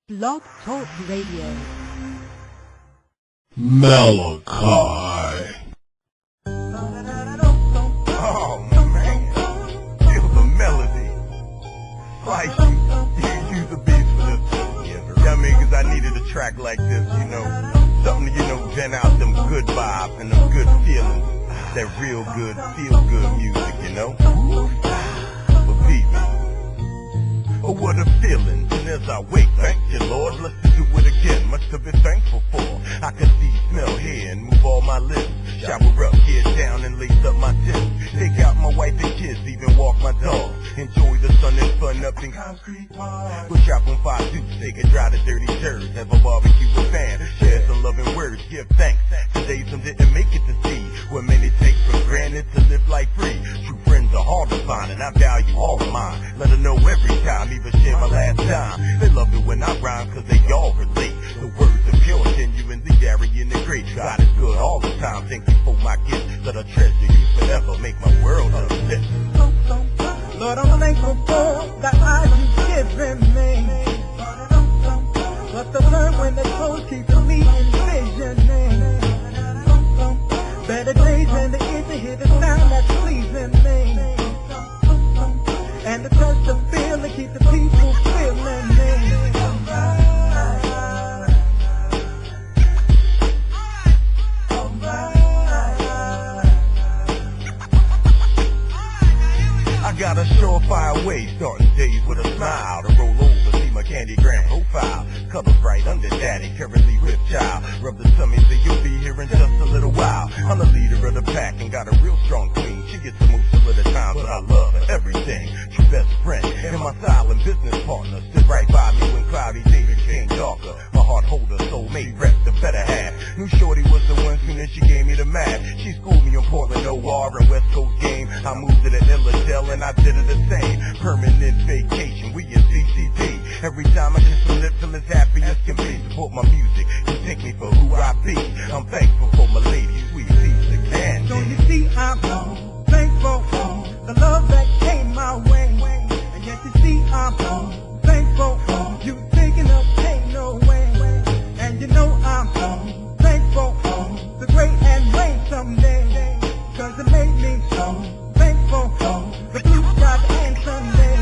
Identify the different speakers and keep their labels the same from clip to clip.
Speaker 1: Blog Talk Radio.
Speaker 2: Malachi.
Speaker 3: Oh man, feel the melody. Like you the beat for this. Yeah, I mean, cause I needed a track like this, you know. Something to, vent out them good vibes and them good feelings. That real good, feel good music, But beat me. Oh, what a feeling. And as I wake, thank you, Lord. Let's do it again. Much to be thankful for. I can see, smell, hear, and move all my lips. Shower up, get down, and lace up my tents. Take out my wife and kids, even walk my dog. Enjoy the sun and fun up in Concrete Park. Push out on 5 Dukes, they can dry the dirty dirt. Have a barbecue with fans, share some loving words, give thanks. Today some didn't make it to see what many take for granted to live life free. True friends are hard to find, and I value all of mine. Let her know every time, even share my last time. They love it when I rhyme, cause they all relate. The words are pure, genuinely daring the great. God is good all the time, thank you for my gift. Let her treasure you forever, make my world uplift.
Speaker 4: Lord, I'm thankful for the eyes you've given me. But the learn when the toes keep me envisioning. Better days than the ears to hear the sound that's pleasing me. And the touch to feel and keep the people feeling me.
Speaker 3: I got a surefire way, starting days with a smile. To roll over, see my candy grand profile. Colors right under daddy, currently ripped child. Rub the tummy, so you'll be here in just a little while. I'm the leader of the pack and got a real strong queen. She gets the most of the time, but I love her everything. True best friend and my silent business partner. Stood right by me when cloudy days became darker. My heart holder, soulmate, rep the better half. Knew Shorty was the one soon as she gave me the math. She schooled me on Portland, OR, and West Coast game. I moved to the Illidale and I did it the same. Permanent vacation, we in CCP. Every time I kiss her lips, I'm as happy as can be. Support my music, you take me for who I be. I'm thankful for my lady, sweet Lisa Candy.
Speaker 4: So you see, I'm thankful for the love that came my way. And yet you see, I'm thankful for you taking the pain away. And you know I'm thankful for the great and rain someday. Cause it made me so thankful for the blue sky and Sunday.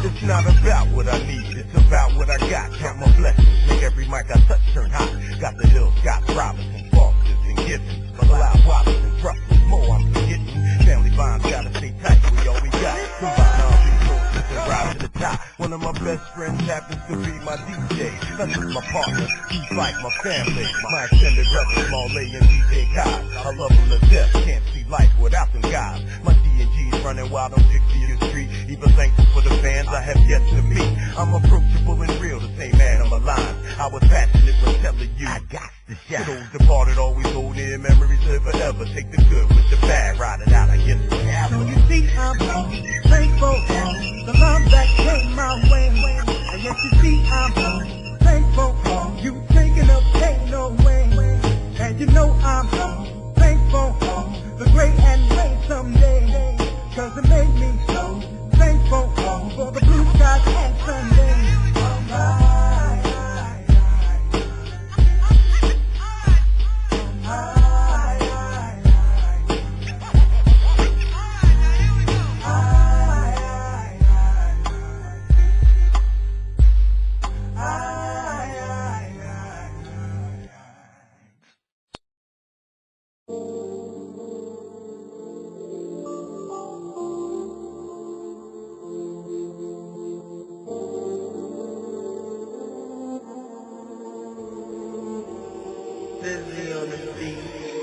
Speaker 3: It's not about what I need, it's about what I got. Count my blessings, make every mic I touch turn hot. Got the Hill, Scott, Robinson, Foster's, and Gibsons. But a lot of Wallace and Brussels, more I'm forgetting. Family bonds gotta stay tight, we all we got. Combine all resources and rise to the top. One of my best friends happens to be my DJ. That's just my partner, he's like my family. My extended brother, Small A and DJ Kai. I love them to death, can't see life without them guys. My D&G's running wild on 60th Street. Even thankful for the fans I have yet to meet. I'm approachable and real, the same man I'm alive. I was passionate when telling you I got the shot. For those departed, always hold near, memories live forever. Take the good with the bad, ride it out, I guess it's
Speaker 4: So you see, I'm thankful for the love that came my way. And yet you see, I'm thankful for you taking the pain away. And you know I'm thankful for the great and rain someday. Cause it made me so thankful for the blue skies and Sunday.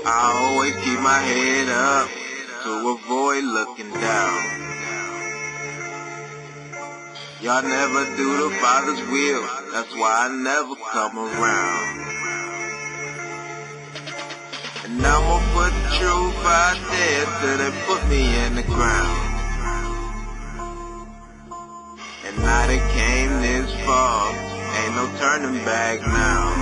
Speaker 5: I always keep my head up to avoid looking down. Y'all never do the Father's will, that's why I never come around. And I'ma put the truth out there till they put me in the ground. And now they came this far, ain't no turning back now.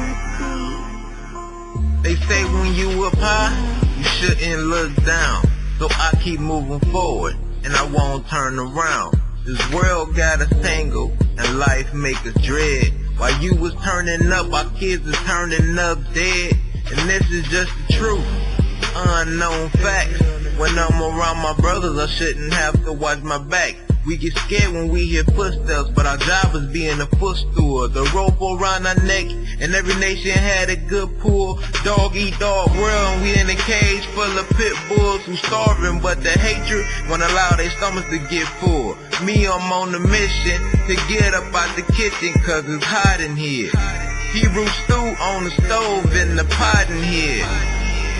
Speaker 5: They say when you up high, you shouldn't look down. So I keep moving forward, and I won't turn around. This world got us tangled, and life make us dread. While you was turning up, our kids is turning up dead. And this is just the truth, unknown facts. When I'm around my brothers, I shouldn't have to watch my back. We get scared when we hear footsteps, but our job is being a foot steward. The rope around our neck, and every nation had a good pull. Dog eat dog world, and we in a cage full of pit bulls who starving, but the hatred won't allow their stomachs to get full. Me, I'm on a mission to get up out the kitchen, cause it's hot in here. Hebrew stew on the stove in the pot in here.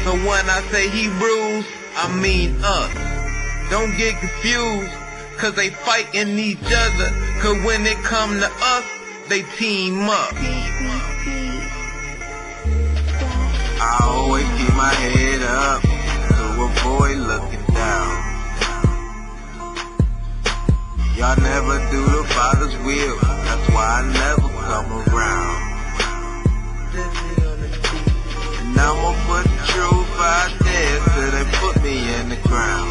Speaker 5: So when I say Hebrews, I mean us. Don't get confused, cause they fighting each other. Cause when it come to us, they team up. I always keep my head up to avoid looking down. Y'all never do the Father's will, that's why I never come around. And I'ma put the truth out there till they put me in the ground.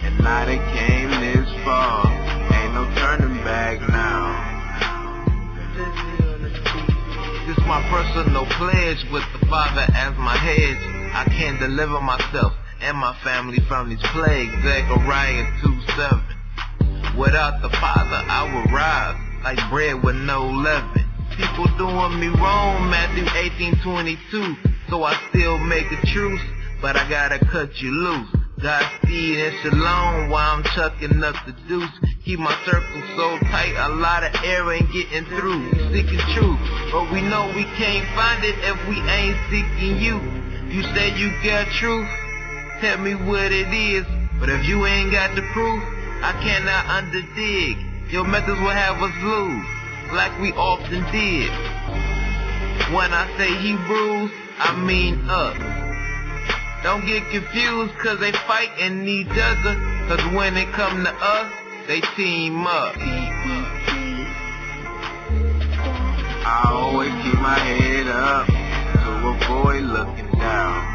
Speaker 5: And now they came this far, ain't no turning back now. This my personal pledge with the Father as my hedge. I can't deliver myself and my family from these plagues. Zechariah 2:7. Without the Father I would rise like bread with no leaven. People doing me wrong, Matthew 18:22. So I still make a truce, but I gotta cut you loose. Godspeed and shalom while I'm chucking up the deuce. Keep my circle so tight, a lot of air ain't getting through. We seeking truth, but we know we can't find it if we ain't seeking you. You say you got truth, tell me what it is. But if you ain't got the proof, I cannot underdig. Your methods will have us lose, like we often did. When I say Hebrews, I mean us. Don't get confused, cause they fighting each other. Cause when it come to us, they team up. I always keep my head up to avoid looking down.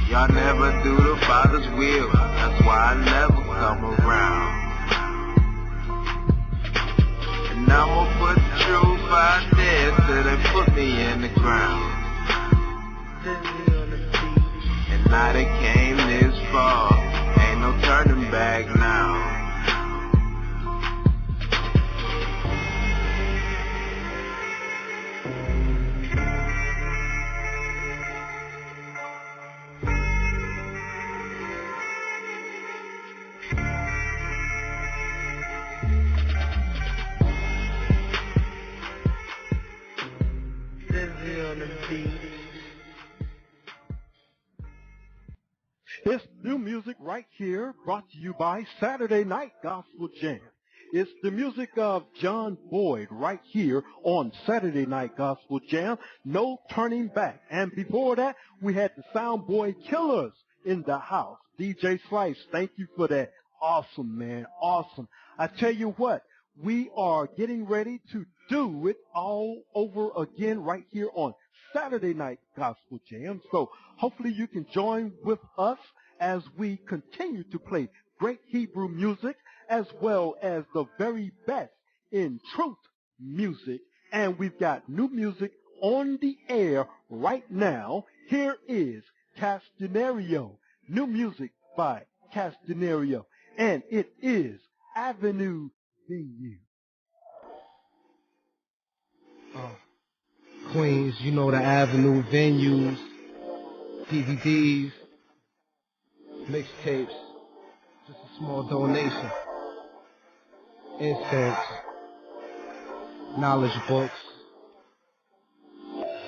Speaker 5: Y'all never do the Father's will, that's why I never come around. And I'ma put the truth out there till they put me in the ground. And now they came this far, ain't no turning back now.
Speaker 4: It's new music right here, brought to you by Saturday Night Gospel Jam. It's the music of John Boyd right here on Saturday Night Gospel Jam. No turning back. And before that, we had the Sound Boy Killers in the house. DJ Slice, thank you for that. Awesome, man. Awesome. I tell you what, we are getting ready to do it all over again right here on Saturday Night Gospel Jam. So hopefully you can join with us as we continue to play great Hebrew music as well as the very best in truth music. And we've got new music on the air right now. Here is Castanerio, new music by Castanerio, and it is Avenue Venue.
Speaker 6: Queens, you know the Avenue venues, DVDs, mixtapes, just a small donation, incense, knowledge books,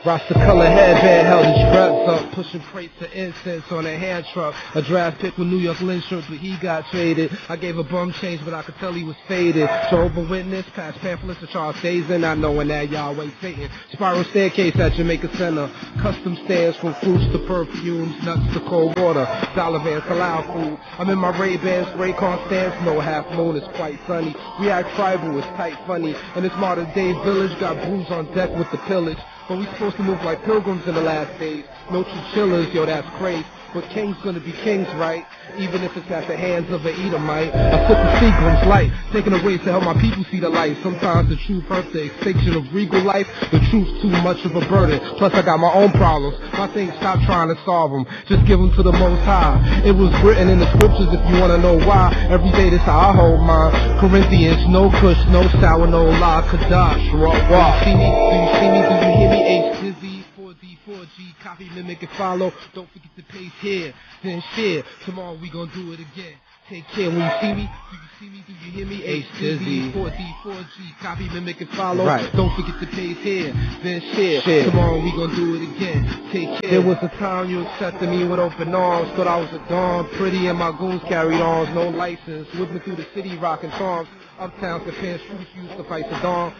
Speaker 6: Rasta color headband held his dreads up, pushing crates of incense on a hand truck. A draft pick with New York Lynch shirts, but he got traded. I gave a bum change, but I could tell he was faded. Jehovah's Witness, passed pamphlets to Charles Dazen, not knowing that Yahweh Satan. Spiral staircase at Jamaica Center. Custom stands from fruits to perfumes, nuts to cold water. Dollar bands to loud food. I'm in my Ray-Bans, Raycon stands, no half moon, it's quite sunny. We act tribal, it's tight funny. And this modern day village got brews on deck with the pillage. But we supposed to move like pilgrims in the last days. No chinchillas, yo, that's crazy. But kings gonna be kings, right? Even if it's at the hands of an Edomite. I sip the Seagram's light, taking away to help my people see the light. Sometimes the truth hurts the extinction of regal life. The truth's too much of a burden. Plus I got my own problems. My thing, stop trying to solve them. Just give them to the Most High. It was written in the scriptures if you wanna know why. Every day this how I hold mine. Corinthians, no kush, no sour, no lie. Kadash, raw. Do you see me? Do you see me? Do you hear me? H Dizzy, 4D, 4G, copy, mimic, and follow. Don't forget to paste here, then share. Tomorrow we gon' do it again. Take care when you see me. Do you see me? Do you hear me? H Dizzy, 4D, 4G, copy, mimic, and follow. Right. Don't forget to paste here, then share. Tomorrow we gon' do it again. Take care. There was a time you accepted me with open arms. Thought I was a dawn, pretty, and my goons carried arms. No license, whipping through the city, rocking charms. Uptown, Japan, streets used to fight the dawn.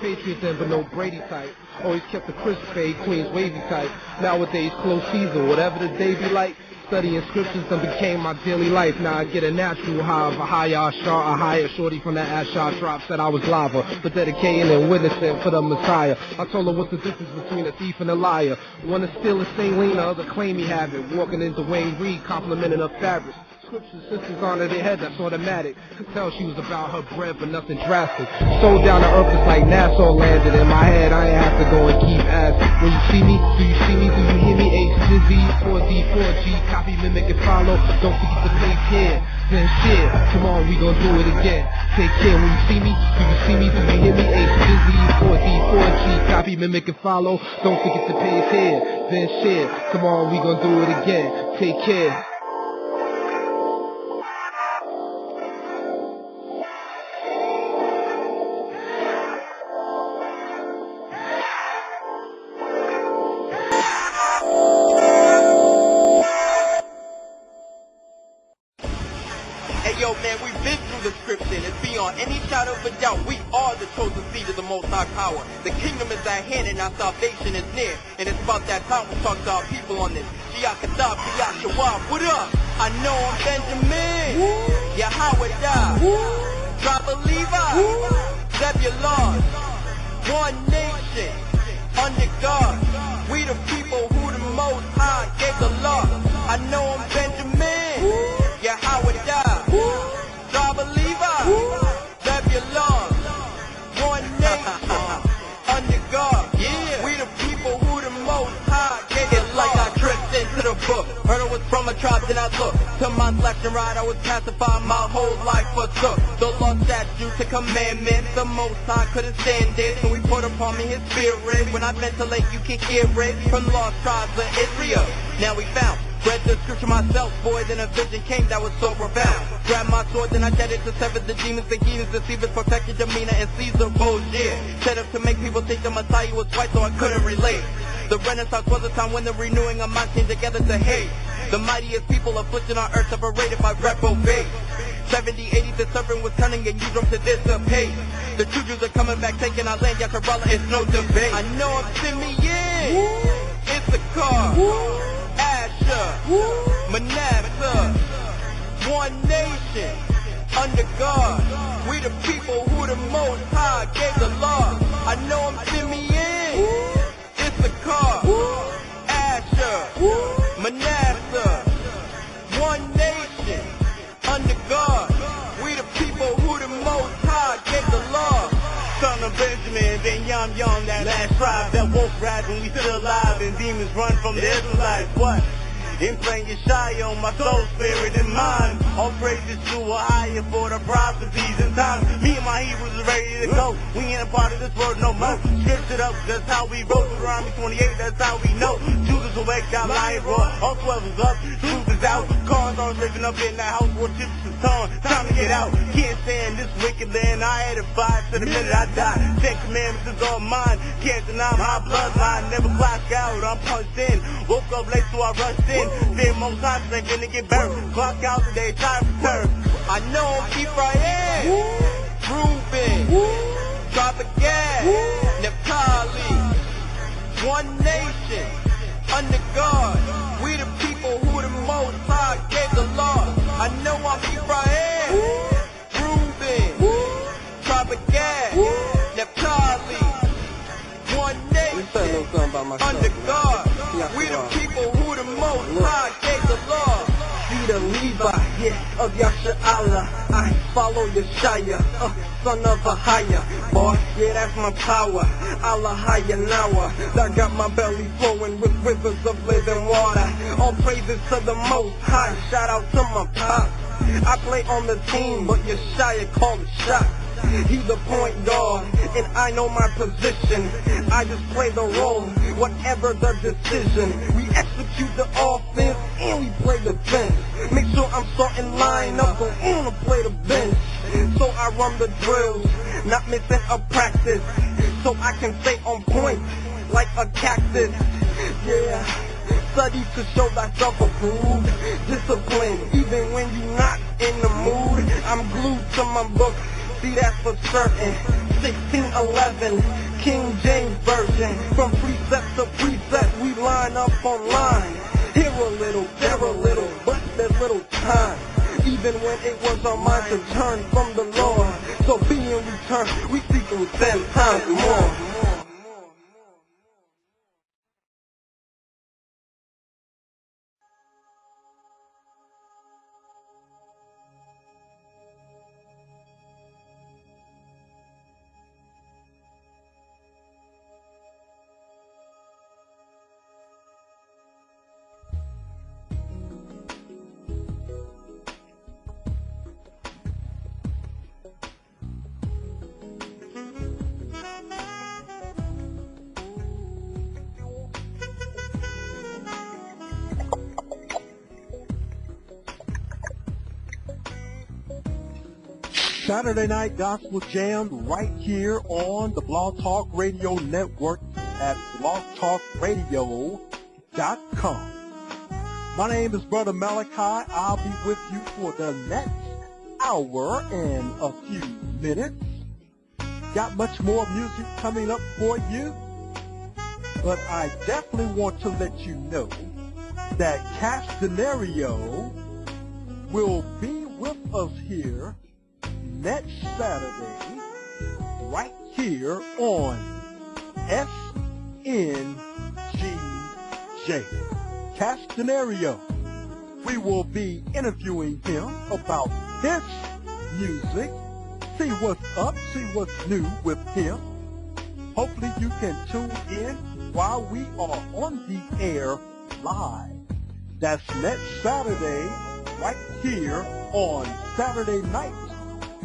Speaker 6: Patriots then, but no Brady type. Always kept the crisp fade, Queens wavy type. Nowadays, close season, whatever the day be like. Studying scriptures then became my daily life. Now I get a natural high of a higher shorty from that Ashar tribe said I was lava. For dedicating and witnessing for the Messiah. I told her what's the difference between a thief and a liar. One is still a St. Lena, other claim he have it. Walking into Wayne Reed, complimenting her fabrics. Scriptures, sisters on their head, that's automatic. Could tell she was about her bread, but nothing drastic. So down to earth, it's like Nassau landed in my head. I ain't have to go and keep asking. When you see me, do you see me? Do you hear me? H Dizzy, 4D, 4G, copy, mimic, and follow. Don't forget to paste here, then share. Tomorrow we gon' do it again. Take care when you see me. Do you see me? Do you hear me? H Dizzy, 4D, 4G, copy, mimic, and follow. Don't forget to paste here, then share. Tomorrow we gon' do it again. Take care.
Speaker 5: Hey yo man, we've been through the scripture. It's beyond any shadow of a doubt. We are the chosen seed of the Most High power. The kingdom is at hand and our salvation is near. And it's about that time we talk to our people on this. Shiakadab, Shawab, what up? I know I'm Benjamin. Yahweh died. Tribe of Levi. Zebulon. One nation. Under God. We the people who the Most High gave the law. I know I'm Benjamin. Yahweh died. Tribe of Levi. Zebulon. One nation. Under God. Yeah. We the people who the Most High gave the law. It's like I tripped into the book. Heard I was from a tribe, then I looked. To my left and right, I was pacified. My whole life was took. The law, statutes, and commandments. The Most High couldn't stand it, so He put upon me His spirit. When I ventilate, you can hear it from lost tribes of Israel. Now we found. Read the scripture myself, boy, then a vision came that was so profound. Grabbed my sword, then I dead it to sever the demons, the heathens, deceivers, protected demeanor, and Caesar bullshit. Set up to make people think the Messiah was white, so I couldn't relate. The Renaissance was a time when the renewing of minds came together to hate. The mightiest people afflicted on earth separated by reprobate. 70, 80, the serpent was cunning and used them to dissipate. The true Jews are coming back, taking our land, Yakarala, it's no debate. I know I'm Simeon, Issachar, Asher, Manasseh, one nation, under God. We the people who the Most High gave the law. I know I'm Simeon, Issachar, Asher, Manasseh, one nation, under God. We the people who the Most High gave the law. Son of Benjamin, then Yom, that last tribe that woke rise when we still alive and demons run from the Israelites. What? In plain Yeshaya on my soul, spirit, and mind. All praises to a higher for the prophecies and times. Me and my Hebrews are ready to go. We ain't a part of this world no more. Scripted up, that's how we wrote. Deuteronomy 28, that's how we know. Judas awake, got lion roar. All 12 is up, truth is out. Cars
Speaker 3: bros living up in that house where chips is torn. Time to get out. Can't stand this wicked land. I had it 5 to the minute I die. 10 commandments is all mine. Can't deny my bloodline. Never clock out. I'm punched in. Woke up late so I rushed in. Fear most times they finna get burned. Clock out today. Time to turn. I know I'm Ephraim. Ruben. Drop a gas. Nepali. One nation. Under God. We the people who the most high gave the law. I know I'm Ephraim. Ruben. Drop a gas. Nepali. One nation. Under God. We the people who the most high gave the law. See the Levi, yeah, of Yasha'Allah. I follow Yeshaya, son of a higher. Boy, yeah, that's my power. Allah higher now. I got my belly flowing with rivers of living water. All praises to the most high. Shout out to my pops. I play on the team, but Yeshaya called the shot. He's the point guard, and I know my position. I just play the role, whatever the decision. We execute the offense, and we play the bench. Make sure I'm starting line up, go on to play the bench. So I run the drills, not missing a practice. So I can stay on point, like a cactus. Yeah, study to show thyself approved. Discipline, even when you're not in the mood. I'm glued to my book. See, that's for certain. 1611, King James Version. From precept to precept, we line up on line. Here a little, there a little, but there's little time. Even when it was our mind to turn from the Lord. So be in return, we seek him 10 times more.
Speaker 7: Saturday Night Gospel Jam right here on the Blog Talk Radio Network at blogtalkradio.com. My name is Brother Malachi. I'll be with you for the next hour and a few minutes. Got much more music coming up for you, but I definitely want to let you know that Castanerio will be with us here next Saturday, right here on SNGJ. Castanerio. We will be interviewing him about his music, see what's up, see what's new with him. Hopefully you can tune in while we are on the air live. That's next Saturday, right here on Saturday Night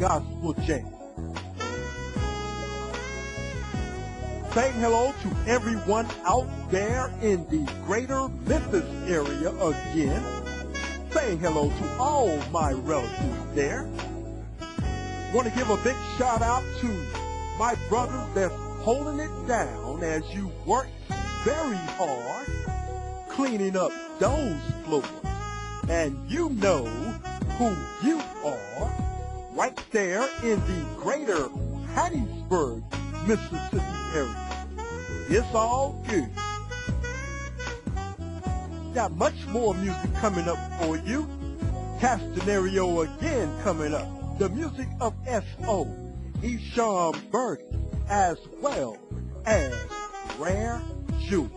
Speaker 7: Gospel Jam. Saying hello to everyone out there in the greater Memphis area again. Saying hello to all my relatives there. Want to give a big shout out to my brothers that's holding it down as you work very hard cleaning up those floors. And you know who you are. Right there in the greater Hattiesburg, Mississippi area. It's all good. Got much more music coming up for you. Castanerio again coming up. The music of S.O. Esham Birdie, as well as Rare Jewel.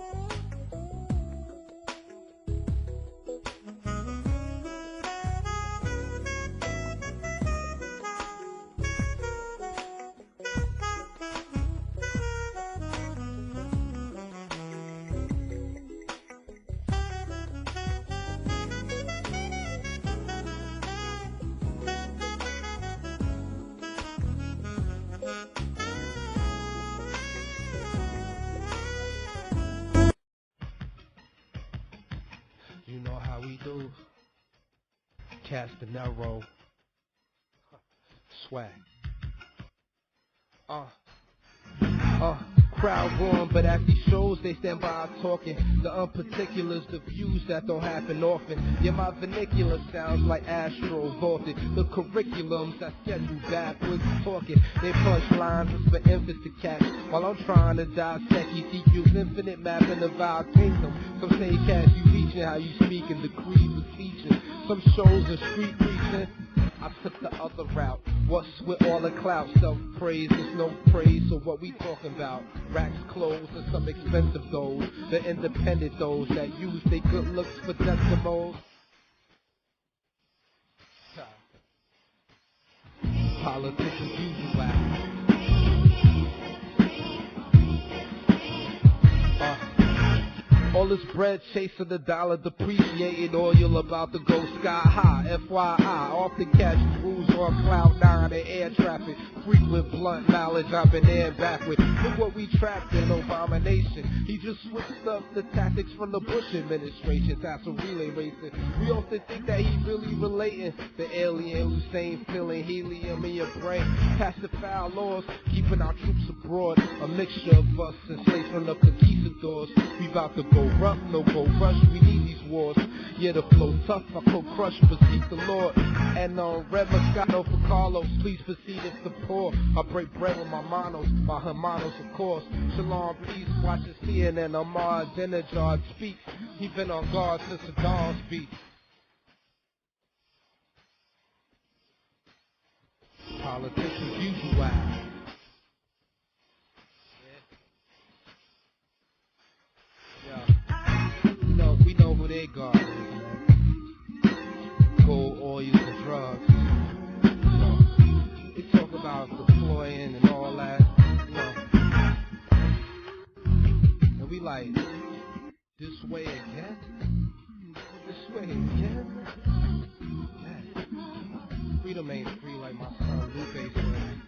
Speaker 6: You know how we do. Castanero. Swag. Crowd warm, but at these shows they stand by talking. The unparticulars, the views that don't happen often. Yeah, my vernacular sounds like Astro vaulted. The curriculums that schedule backwards talking. They punch lines just for emphasis to catch. While I'm trying to dissect Ezekiel's infinite mapping of our kingdom. Some say catch you reaching how you speak and the creed was teaching. Some shows are street preaching. I took the other route. What's with all the clout? Self-praise is no praise, so what we talking about? Racks, clothes, and some expensive those. The independent those that use their good looks for decimals. Politicians use wax. All this bread chasing the dollar, depreciated oil about to go sky high. FYI, often catch cruise on cloud nine and air traffic. Frequent blunt knowledge I've been there backward. Look what we trapped in, abomination. He just switched up the tactics from the Bush administration. That's a relay racing. We often think that he really relating. The alien Hussein feeling helium in your brain. Past the foul laws, keeping our troops abroad. A mixture of us enslaved from the conquistadors. We about to go rough, no go rush, we need these wars. Yeah, the flow tough, I could crush, but seek the Lord. And on Red Moscato for Carlos, please proceed if the poor. I break bread with my hermanos, of course. Shalom, please watch his CNN, Ahmad Dinajad speaks. He been on guard since the dawn's beat. Politicians usual. We know who they guard is, man. Gold, oils, and drugs. They talk about deploying and all that, And we like, this way again? This way again? Man. Freedom ain't free like my son Lupe said.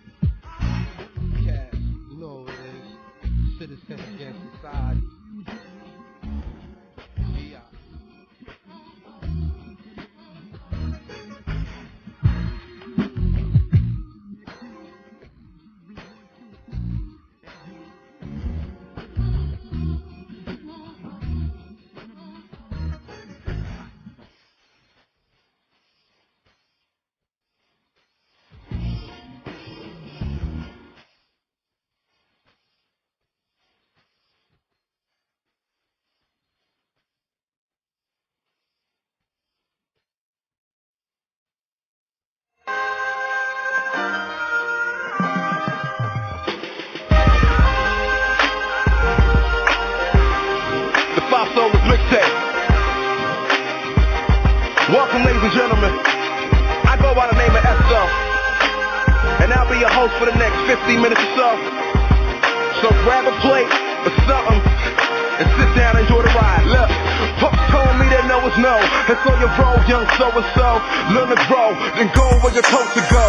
Speaker 6: Cash, you know what it is. Citizen against society.
Speaker 3: Welcome, ladies and gentlemen. I go by the name of S.O. And I'll be your host for the next 15 minutes or so. So grab a plate or something and sit down and enjoy the ride. Look, folks told me that no is no. And so you roll, young so-and-so. Learn to grow, then go where you're told to go.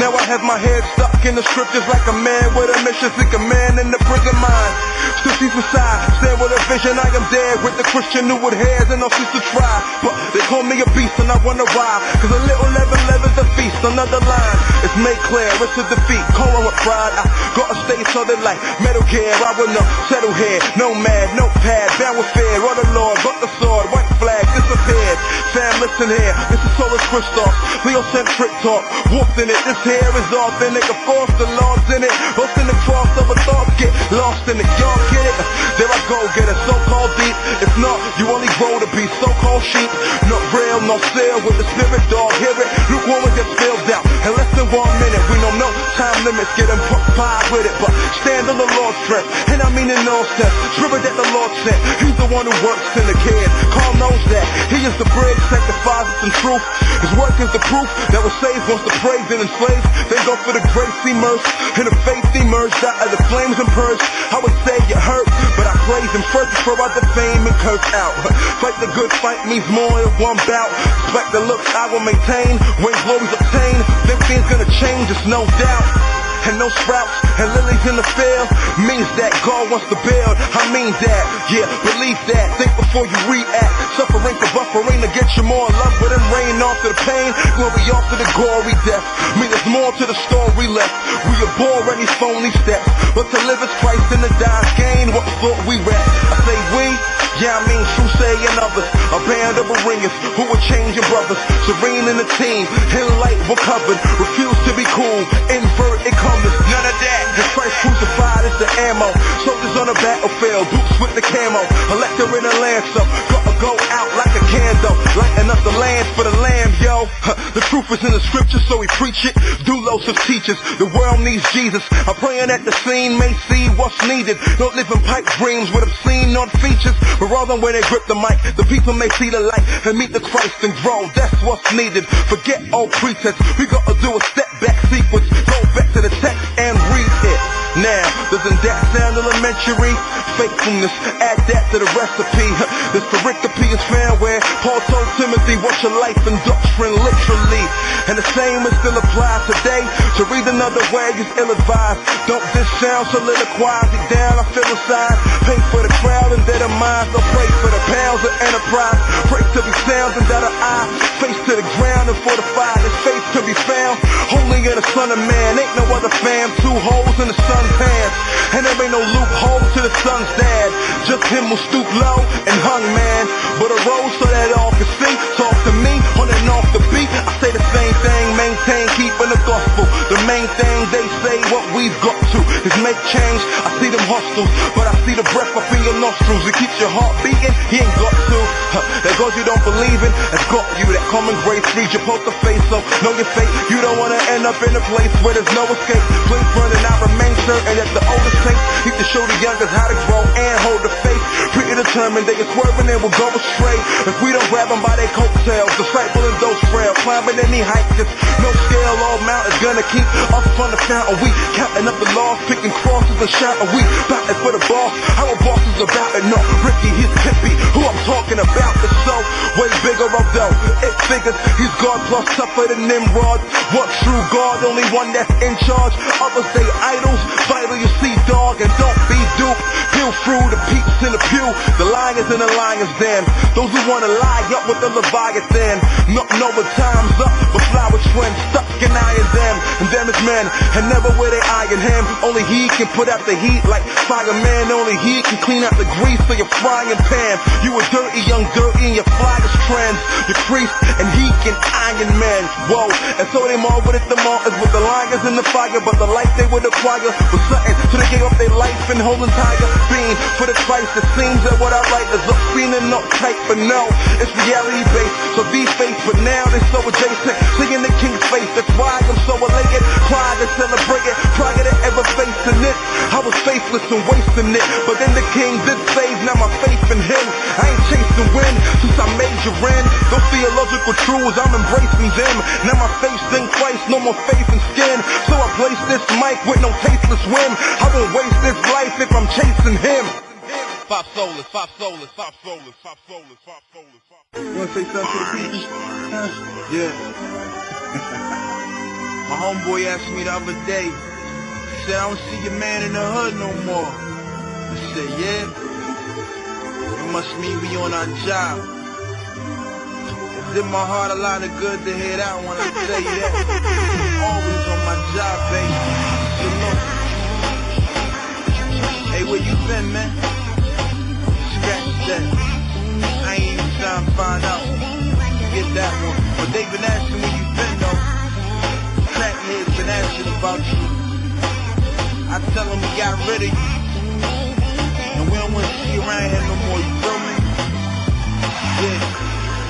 Speaker 3: Now I have my head stuck in the scriptures like a man with a mission. Seek a man in the prison mind. Still sees beside, stand with a vision. I am there with the Christian new with hairs and no cease to try. But they call me a beast and I wonder why. Cause a little leaven's a feast. Another line is made clear, it's a defeat. Cold with pride, I gotta stay southern like Metal Gear. I will not settle here, no mad, no pad, bound with fear. Or the Lord, got the sword, white flag disappeared. Fam, listen here, this is Solus Christoph, Leocentric talk. Walked in it, this here is authentic. Of course the Lord's in it. Lost in the cross of a thought, get lost in the y'all get it. There I go, get it so-called deep. If not, you only grow to be so-called sheep. Not real, no sale with the spirit dog. Hear it, lukewarm gets spilled out. In less than 1 minute, we know no time limits. Get them pie with it, but stand on the Lord's strength. And I mean in all sense, scripture that the Lord sent. He's the one who works in the kid. Carl knows that. He is the bridge, sanctifies us in truth. His work is the proof that was saved once the praise and enslaved. They go for the grace immersed, and the faith emerged out of the flames and purged. I would say you hurt, but I praise him first before I defame and curse out. Fight the good fight means more than one bout. Respect the looks I will maintain when glory's obtained. Them things gonna change, there's no doubt. and no sprouts and lilies in the field means that God wants to build. I mean that, yeah, believe that. Think before you react. Suffering for buffering to get you more love, but then rain off to the pain, glory off to the gory death. I mean, there's more to the story left. We abhor any phony steps, but to live is Christ and to die is gain. What thought we rest? I say we. Yeah, I mean Susay and others, a band of ringers who were changing brothers, serene in the team, in light we're covered, refuse to be cool, inverted compass, none of that. And Christ crucified is the ammo, soldiers on the battlefield, boots with the camo, elector in a lancer, gotta go out like a candle, lighten up the land for the lamb, yo. The truth is in the scriptures, so we preach it, doulos of teachers, the world needs Jesus. I'm praying that the scene may see what's needed, don't live in pipe dreams with obscene non features. But rather when they grip the mic, the people may see the light and meet the Christ and grow. That's what's needed. Forget all pretense. We gotta do a step back sequence. Go back to the text and read it. Now, doesn't that sound elementary? Faithfulness, add that to the recipe. This pericope is found where Paul told Timothy, watch your life and doctrine literally. And the same is still applied today. To read another way is ill-advised. Don't this sound soliloquize it down, I feel aside. Pay for the crowd and dead of minds. Don't pray for the pounds of enterprise. Pray to be sound and dot of eye. Face to the ground and fortified. His faith to be found. Holy in the Son of Man. Ain't no other fam. 2 holes in the sun's hands. And there ain't no loophole to the sun's dad. Just him who stooped low and hung man. But a rose so that all can see. Talk to me on and off the beat. I say the same thing. Maintain keeping the gospel. The main thing they say what we've got to is make change. I see them hostels, but I see the breath up in your nostrils. It keeps your heart beating. He ain't got to. That God you don't believe in has got you. That common grace reads your poker face. So know your fate. You don't want to end up in a place where there's no escape. Place burning, I remain certain that the oldest saints need to show the youngest how to grow and hold the faith. Pretty determined they are swerving and will go astray if we don't grab them by their coattails. Discipling those frail, climbing any height. Just no scale or mount is gonna keep us from the fountain. We counting up the laws, picking crosses and shouting. We batting for the boss. Our boss is about it. No, Ricky, he's hippie. Who I'm talking about is so way bigger of though. It figures he's God plus tougher than Nimrod. One true God, only one that's in charge. Others they idols. Vital you see, dog, and don't be duped. Peel through the peeps in the pew. The lions in the lion's den. Those who wanna lie up with the Leviathan. Not know what time's up, but flower trends stuck in iron them. And them is men, and never will they iron him. Only he can put out the heat like fireman. Only he can clean out the grease for your frying pan. You a dirty, young dirty, and your flyest trends. Your crease, and he can iron man. Whoa, and so they marveled at the martyrs with the lions in the fire. But the life they would acquire was something, so they gave up their life and whole entire being for the Christ. It seems that what I write is up feeling not tight, but no, it's reality based. So be faith, but now they're so adjacent. Seeing the king's face, that's why I'm so elated. Pride and celebrating, prior to ever facing it. I was faithless and wasting it, but then the king did save, now my faith in him. I ain't chasing win since I majoring. Those theological truths, I'm embracing them. Now my faith's in Christ, no more faith in skin. So I place this mic with no tasteless whim. I won't waste this life if I'm chasing him. Five soulless, five soulless, five soulless, five soulless, five soulless, five soulless. You wanna say something to the people? Yeah. My homeboy asked me the other day, he said, I don't see your man in the hood no more. I said, yeah? It must mean we on our job. It did my heart a lot of good to hear that when I tell you that. I'm always on my job, baby. You know. Hey, where you been, man? Scratch that. I ain't even trying to find out. Get that one. But they been asking where you been, though. Crackheads been asking about you. I tell them we got rid of you. And we don't want to see you around here no more, you feel me? Yeah.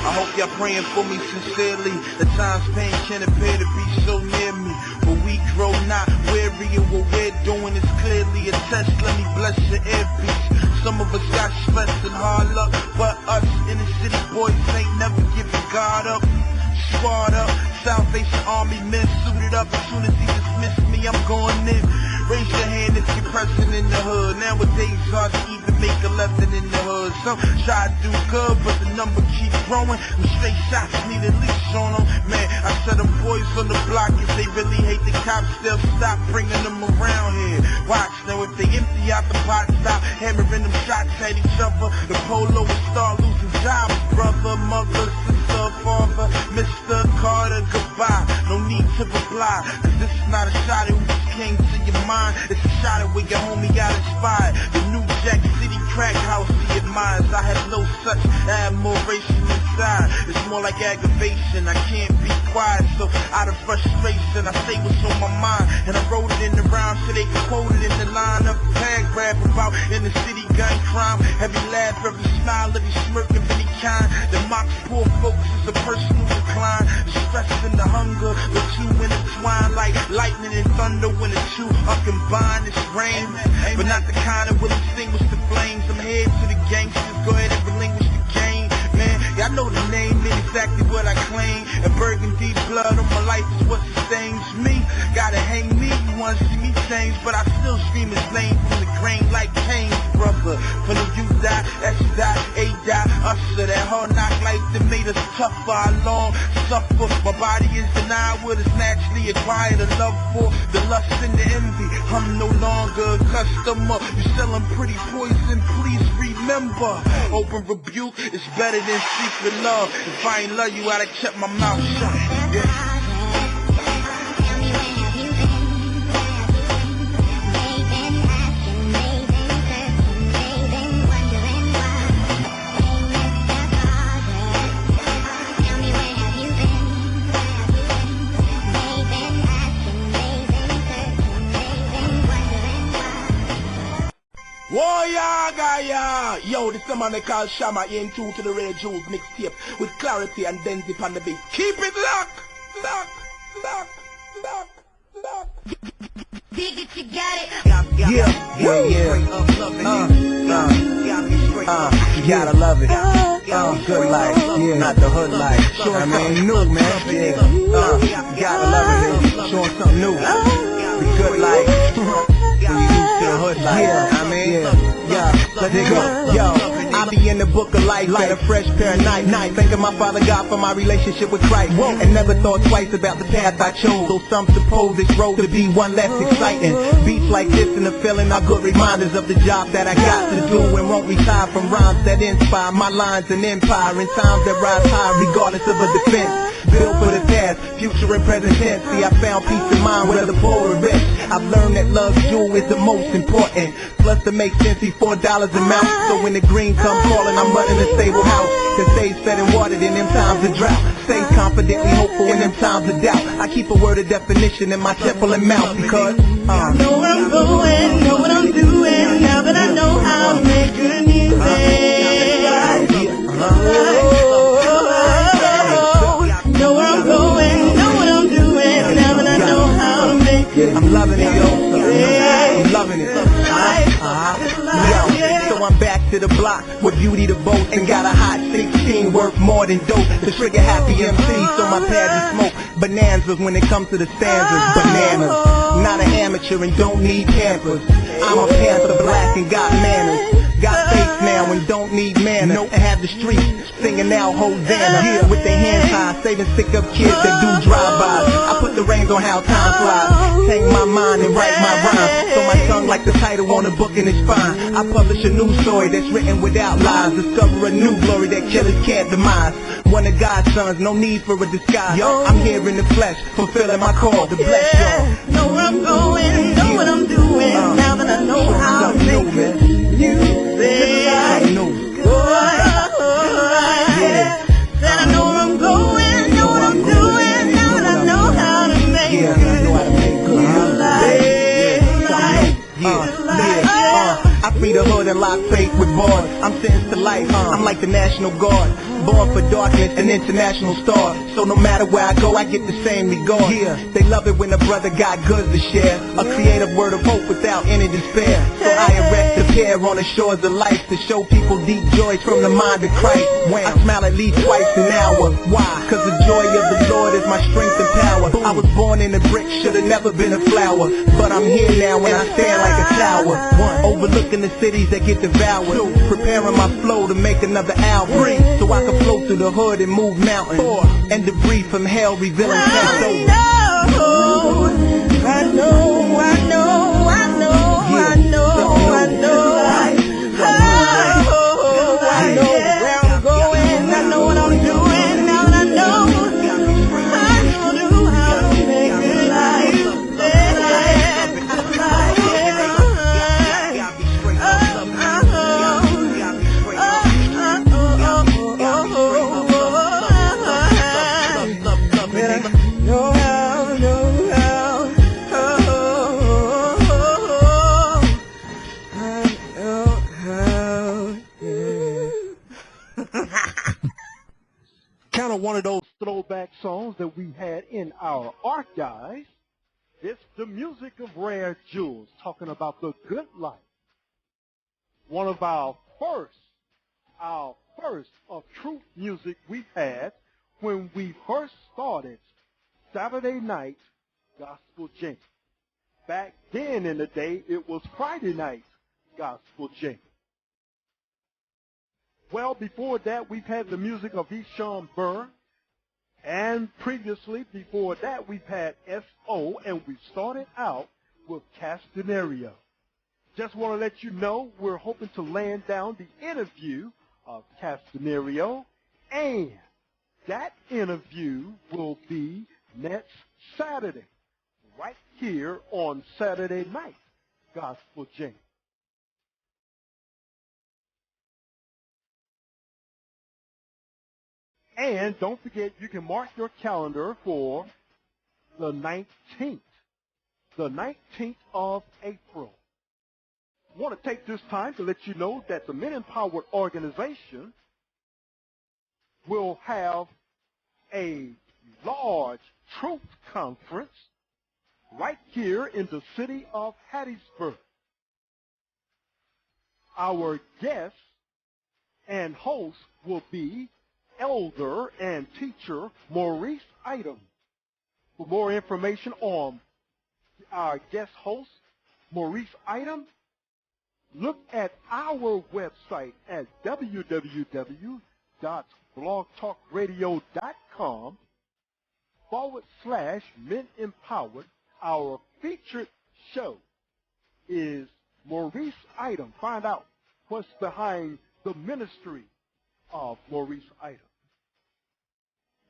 Speaker 3: I hope y'all praying for me sincerely. The times pain can't appear to be so near me. But we grow not weary, and what we're doing is clearly a test. Let me bless your earpiece. Some of us got stress and hard luck, but us inner city boys ain't never giving God up. Squad up, Salvation Army men suited up. As soon as he dismissed me, I'm going in.
Speaker 5: Raise your hand if you're pressing in the hood. Nowadays, hard to even make a lesson in the hood. Some try to do good, but the number keeps growing. Them straight shots need a leash on them. Man, I said them boys on the block, if they really hate the cops, they'll stop bringing them around here. Watch, now if they empty out the pot, stop hammering them shots at each other. The polo will start losing jobs. Brother, mother, sister, father, Mr. Carter, goodbye. No need to reply, cause this is not a shot at who just came to your mind. It's a shot at where your homie got inspired. The New Jack City crack house he admires. I have no such admiration inside. It's more like aggravation. I can't be quiet, so out of frustration I say what's on my mind, and I wrote it in the rhyme so they can quote it in the line of a paragraph about in the city gun crime. Every laugh, every smile, every smirk of any kind that mocks poor folks is a personal decline. The stress and the hunger, the two intertwine like lightning and thunder when the two are combined. It's rain, but not the kind that will extinguish the flames. I'm head to the gangsters, go ahead and relinquish the game. Man, y'all know the name, ain't exactly what I claim. And burgundy blood on my life is what sustains me. Gotta hang me, you wanna see me change, but I still scream his name from the grain like pain, brother. From the you die, S die, A die, usher that hard knock life that made us tougher. I long suffer, my body is denied what is naturally acquired. A love for the lust and the envy. I'm no longer a customer. You selling pretty poison, please remember. Open rebuke is better than secret love. If I ain't love you, I'd have kept my mouth shut. Yeah.
Speaker 8: Warrior, yo, this is the man they call Shama, in tune to the Red Jules mixtape with clarity and density on the beat. Keep it locked, locked, locked, locked, locked.
Speaker 1: Dig it, you got it.
Speaker 8: Yeah. You gotta love it. Good life, yeah, not the hood life. Showing something new, man. Yeah. You gotta love it, baby. Showing something new. The good life. When you used to the hood life, yeah, I mean, yeah, let it go, yo. I be in the book of life, like a fresh pair of night. Thanking my Father God for my relationship with Christ, and never thought twice about the path I chose. Though some suppose this road to be one less exciting. Beats like this and the feeling are good reminders of the job that I got to do, and won't retire from rhymes that inspire. My lines an empire in times that rise high, regardless of a defense. Built for the past, future and present tense. See, I found peace of mind whether poor or rich. I've learned that love's jewel is the most important. Plus to make sense, $4 a mouth. So when the green comes calling, I'm running a stable house that stays fed and watered in them times of drought. Stays confidently hopeful in them times of doubt. I keep a word of definition in my temple and mouth because
Speaker 4: I know where I'm going, know what I'm doing, now that I know how to make good music. Know where I'm going, know what I'm doing, now that I know how to make good music.
Speaker 8: I'm loving it, yo. I'm loving it. Yo, so I'm back to the block with beauty to boast and got a hot 16 worth more than dope. The trigger happy MC, so my pads smoke bonanzas when it comes to the stanzas. Bananas, not an amateur and don't need campers. I'm a panther, black and got manners. Got faith now and don't need mana. And have the streets singing out Hosanna with their hands high, saving sick up kids that do drive-bys. I put the reins on how time flies. Take my mind and write my rhymes, so my tongue like the title on a book and it's fine. I publish a new story that's written without lies. Discover a new glory that killers can't demise. One of God's sons, no need for a disguise. I'm here in the flesh, fulfilling my call to bless y'all.
Speaker 4: Know where I'm going, know what I'm doing, now that I know how to make good music.
Speaker 8: I know.
Speaker 4: Said I know where I'm going, know what I'm doing, now that I know how to make good music.
Speaker 8: I free the hood and lock faith with bars. I'm sentenced to life, I'm like the National Guard. Born for darkness, an international star. So no matter where I go, I get the same regard. They love it when a brother got goods to share. A creative word of hope without any despair. So I erect the appear on the shores of life to show people deep joys from the mind of Christ. When I smile at least twice an hour. Why? Cause the joy of the Lord is my strength and power. I was born in a brick, should've never been a flower, but I'm here now and I stand like a tower. Overlooking the cities that get devoured, preparing my flow to make another album, so I can flow through the hood and move mountains, and debris from hell revealing past over.
Speaker 4: I know, I know, I know, I know, I know, I know where I'm going, I know what I'm doing, now I know how to make it life.
Speaker 7: Kind of one of those throwback songs that we had in our archives. It's the music of Rare Jewels, talking about the good life. One of our first of truth music we've had when we first started Saturday Night Gospel Jam. Back then in the day, it was Friday Night Gospel Jam. Well, before that, we've had the music of Jamz Apr, and previously, before that, we've had S.O., and we started out with Castanerio. Just want to let you know, we're hoping to land down the interview of Castanerio, and that interview will be next Saturday, right here on Saturday Night Gospel Jam. And don't forget, you can mark your calendar for the 19th of April. I want to take this time to let you know that the Men Empowered organization will have a large truth conference right here in the city of Hattiesburg. Our guest and host will be Elder and Teacher Maurice Item. For more information on our guest host, Maurice Item, look at our website at www.blogtalkradio.com/Men Empowered. Our featured show is Maurice Item. Find out what's behind the ministry of Maurice Item.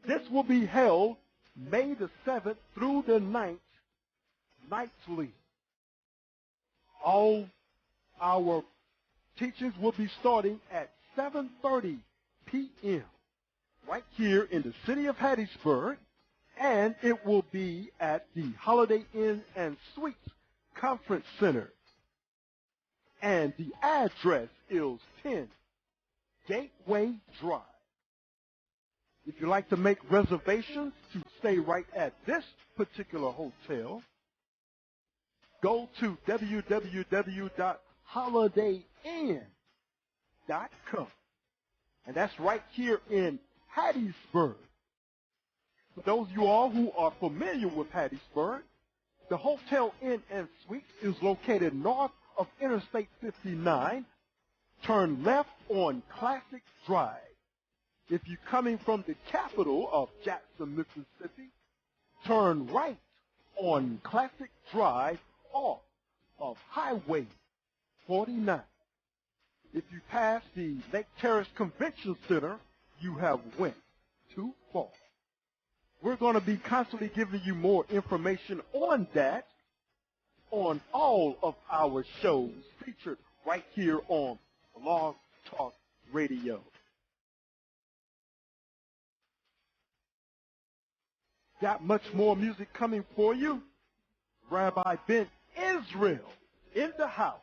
Speaker 7: This will be held May the 7th through the 9th, nightly. All our teachings will be starting at 7:30 p.m. right here in the city of Hattiesburg, and it will be at the Holiday Inn and Suites Conference Center. And the address is 10 Gateway Drive. If you'd like to make reservations to stay right at this particular hotel, go to www.holidayinn.com. And that's right here in Hattiesburg. For those of you all who are familiar with Hattiesburg, the Hotel Inn and Suites is located north of Interstate 59. Turn left on Classic Drive. If you're coming from the capital of Jackson, Mississippi, turn right on Classic Drive off of Highway 49. If you pass the Lake Terrace Convention Center, you have went too far. We're going to be constantly giving you more information on that on all of our shows featured right here on Blog Talk Radio. Got much more music coming for you. Rabbi Ben Israel in the house.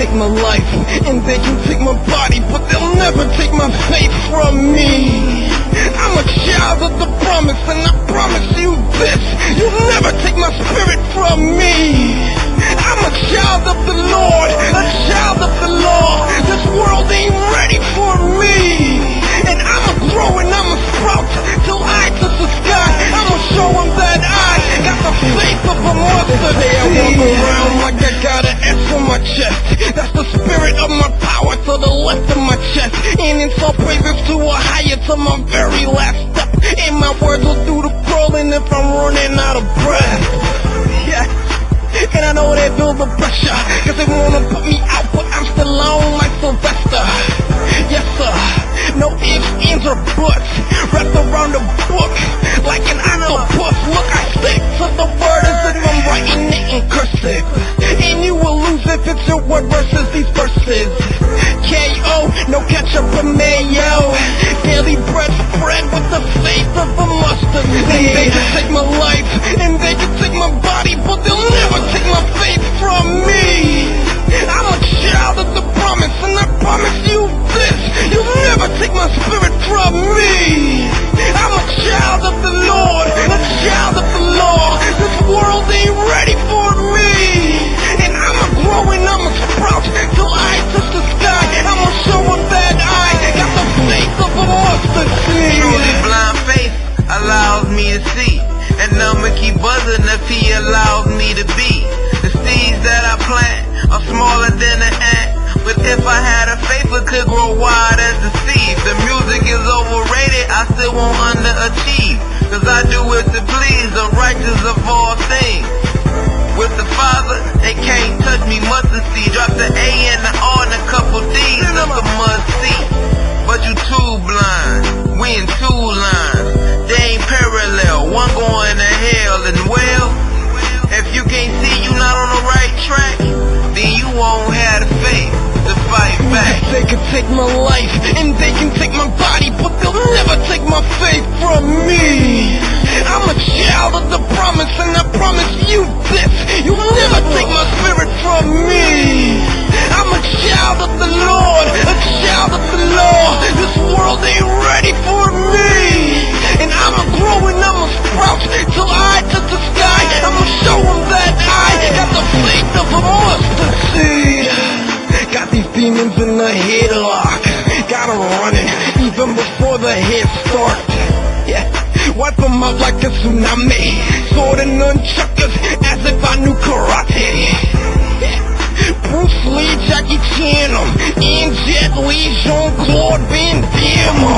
Speaker 6: take my life, and they can take my body, but they'll never take my faith from me. I'm a child of the promise, and I promise you this, you'll never take my spirit from me. I'm a child of the Lord, a child of the law. This world ain't ready for me. And I'ma grow and I'ma sprout till I touch the sky. I'ma show them that I got the faith of a mustard seed. I walk around like I got an S on my chest. That's the spirit of my power to the left of my chest. And it's all praises to a higher to my very last step. And my words will do the crawling if I'm running out of breath. Yeah. And I know they feel the pressure, cause they wanna put me out, but I'm still on like Sylvester. Yes sir, no ifs, ands, or buts, wrapped around the book like an octopus. Look, I stick to the word as if I'm writing it in cursive. And you will lose if it's your word versus these verses. K.O., no ketchup and mayo, daily bread spread with the faith of a mustard seed. They can take my life, and they can take my body, but they'll never take my faith from me. I'm a child of the promise, and I promise you this, you'll never take my spirit from me. I'm a child of the Lord, a child of the law. This world ain't ready for me. And I'ma grow and I'ma sprout till I touch the sky. I'ma show them that I got the faith of a mustard seed.
Speaker 5: Truly blind faith allows me to see, and I'ma keep buzzing if he allows me to be. The seeds that I plant are smaller than an ant, but if I had a faith it could grow wide as the seed. The music is overrated, I still won't underachieve, cause I do it to please the righteous of all things. With the Father, they can't touch me, mustard seed. Drop the A and the R and a couple D's, that's a must see. But you too blind, we in two lines, they ain't parallel, one going to hell. And well, if you can't see you not on the right track, then you won't have the faith to fight back.
Speaker 6: They can take my life, and they can take my body, but they'll never take my faith from me. I'm a child of the promise, and I promise you this, you'll never take my spirit from me. I'm a child of the Lord, a child of the law. This world ain't ready for me. And I'ma grow and I'ma sprout till I touch the sky. I'ma show them that I got the faith of a mustard seed. Got these demons in the headlock, got them running even before the head start. Yeah, wipe them out like a tsunami, sword and nunchuckers as if I knew karate. Yeah. Bruce Lee, Jackie Chan, and Jet Li, Jean-Claude Van Damme.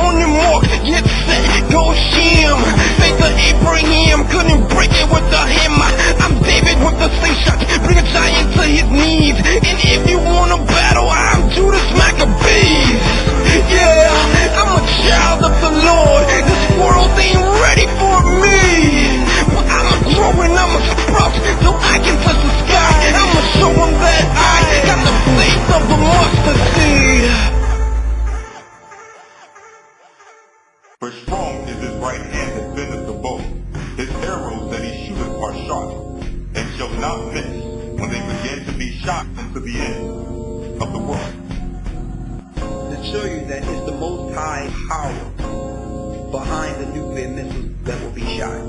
Speaker 6: On your mark, get set, go sham. Faith of Abraham, couldn't break it with a hammer. I'm David with the slingshot, bring a giant to his knees. And if you wanna battle, I'm Judas Maccabees. Yeah, I'm a child of the Lord. This world ain't ready for me. But I'ma grow and I'ma sprout till I can touch the sky. I'ma show them that I got the faith of a mustard seed.
Speaker 3: For strong is his right hand that bendeth the bow. His arrows that he shooteth are sharp, and shall not miss when they begin to be shot into the end of the world.
Speaker 8: To show you that it's the Most High power behind the nuclear missiles that will be shot.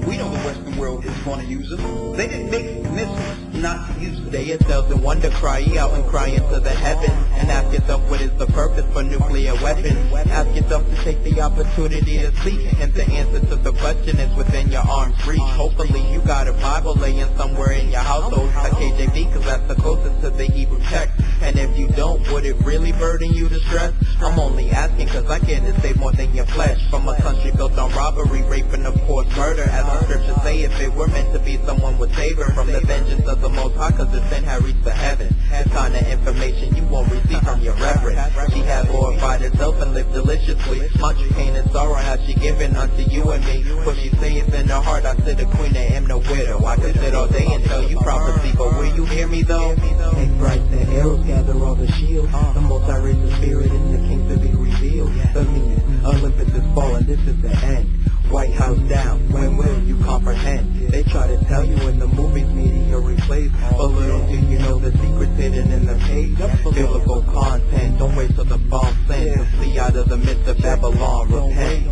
Speaker 8: We know the Western world is going to use them. They didn't make missiles not to use them.
Speaker 9: Stay yourselves in wonder, cry out and cry into the heavens, and ask yourself what is the purpose for nuclear weapons. Ask yourself to take the opportunity to seek, and the answer to the question is within your arm's reach. Hopefully you got a Bible laying somewhere in your household, a KJV, cause that's the closest to the Hebrew text. And if you don't, would it really burden you to stress? I'm only asking cause I care to save more than your flesh. From a country built on robbery, rape, and of course murder. As the scriptures say, if it were meant to be, someone would save her from the vengeance of the Most High, cause the sin had reached the heavens. This kind of information you won't receive from your reverend. She has glorified herself and lived deliciously. Much pain and sorrow has she given unto you and me. For she saith in her heart, I sit a queen and am no widow. I could sit all day and tell you prophecy, but will you hear me though?
Speaker 10: Take bright and arrows, gather all the shields. The Most High raised the spirit and the king to be revealed. The meaning, Olympus is fallen, this is the end.
Speaker 9: White House down, when will you comprehend? They try to tell you in the movies media replays, but little do you know the secret's hidden in the page. Biblical content, don't wait till the bomb sends to flee out of the midst of Babylon, repent.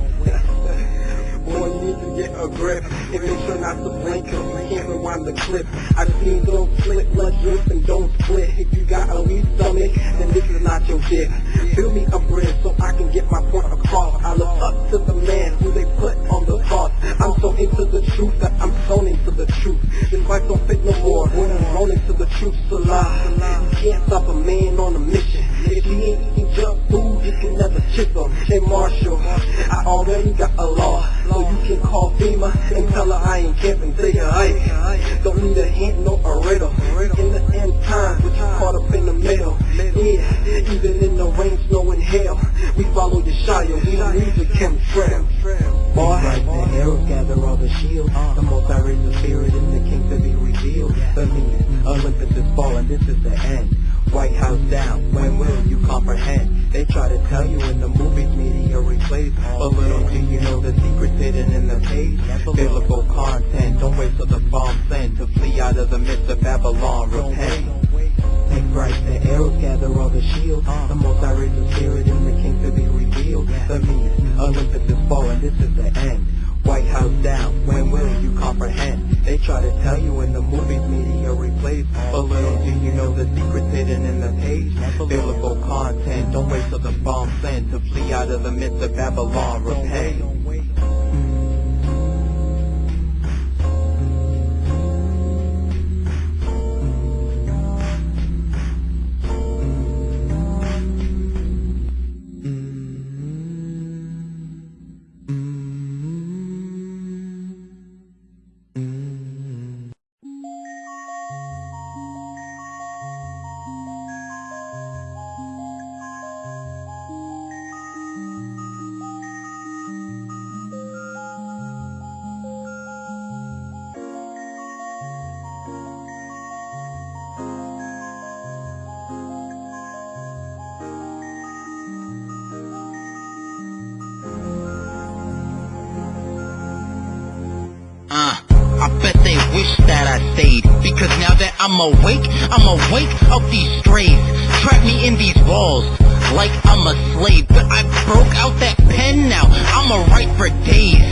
Speaker 8: Boy, you need to get a grip and make sure not to blink, cause you can't rewind the clip. I've seen those split, blood drip and don't split. If you got a weak stomach, then this is not your dick. Fill me a bridge so I can get my point across. I look up to the man who they put on the cross. I'm so into the truth that I'm sewn into the truth. This life don't fit no more when I'm thrown into the truth. It's a lie. You can't stop a man on a mission. If he ain't eating junk food, you can never kiss him. Hey Marshall, I already got a law. So you can call FEMA and tell her I ain't camping, say her hey. Don't need a hint, no a riddle. In the end times, but you caught up in the middle. Yeah, even in the rain, snow and hail, we follow the Shire, we don't need the chemtrail.
Speaker 10: Boy, right, the arrows gather all the shields. The most I raise the spirit in the king to be revealed. The meaning, Olympus is falling, this is the end.
Speaker 9: White House down, when will you comprehend? They try to tell you in the movies media replays, but little do you know the secret's hidden in the page. Biblical content, don't wait till the bomb sends to flee out of the midst of Babylon, repent.
Speaker 10: Take bright, the arrows gather all the shields. The most I raise the spirit in the king to be revealed.
Speaker 9: The meaning, Olympus is falling, this is the end. White House down, when will you comprehend? They try to tell you in the movies media replays, but little do you know the secret's hidden in the page. Biblical content, don't wait till the bomb sends to flee out of the midst of Babylon, repent.
Speaker 11: I bet they wish that I stayed, because now that I'm awake of these strays. Trap me in these walls like I'm a slave, but I broke out that pen now, I'ma write for days.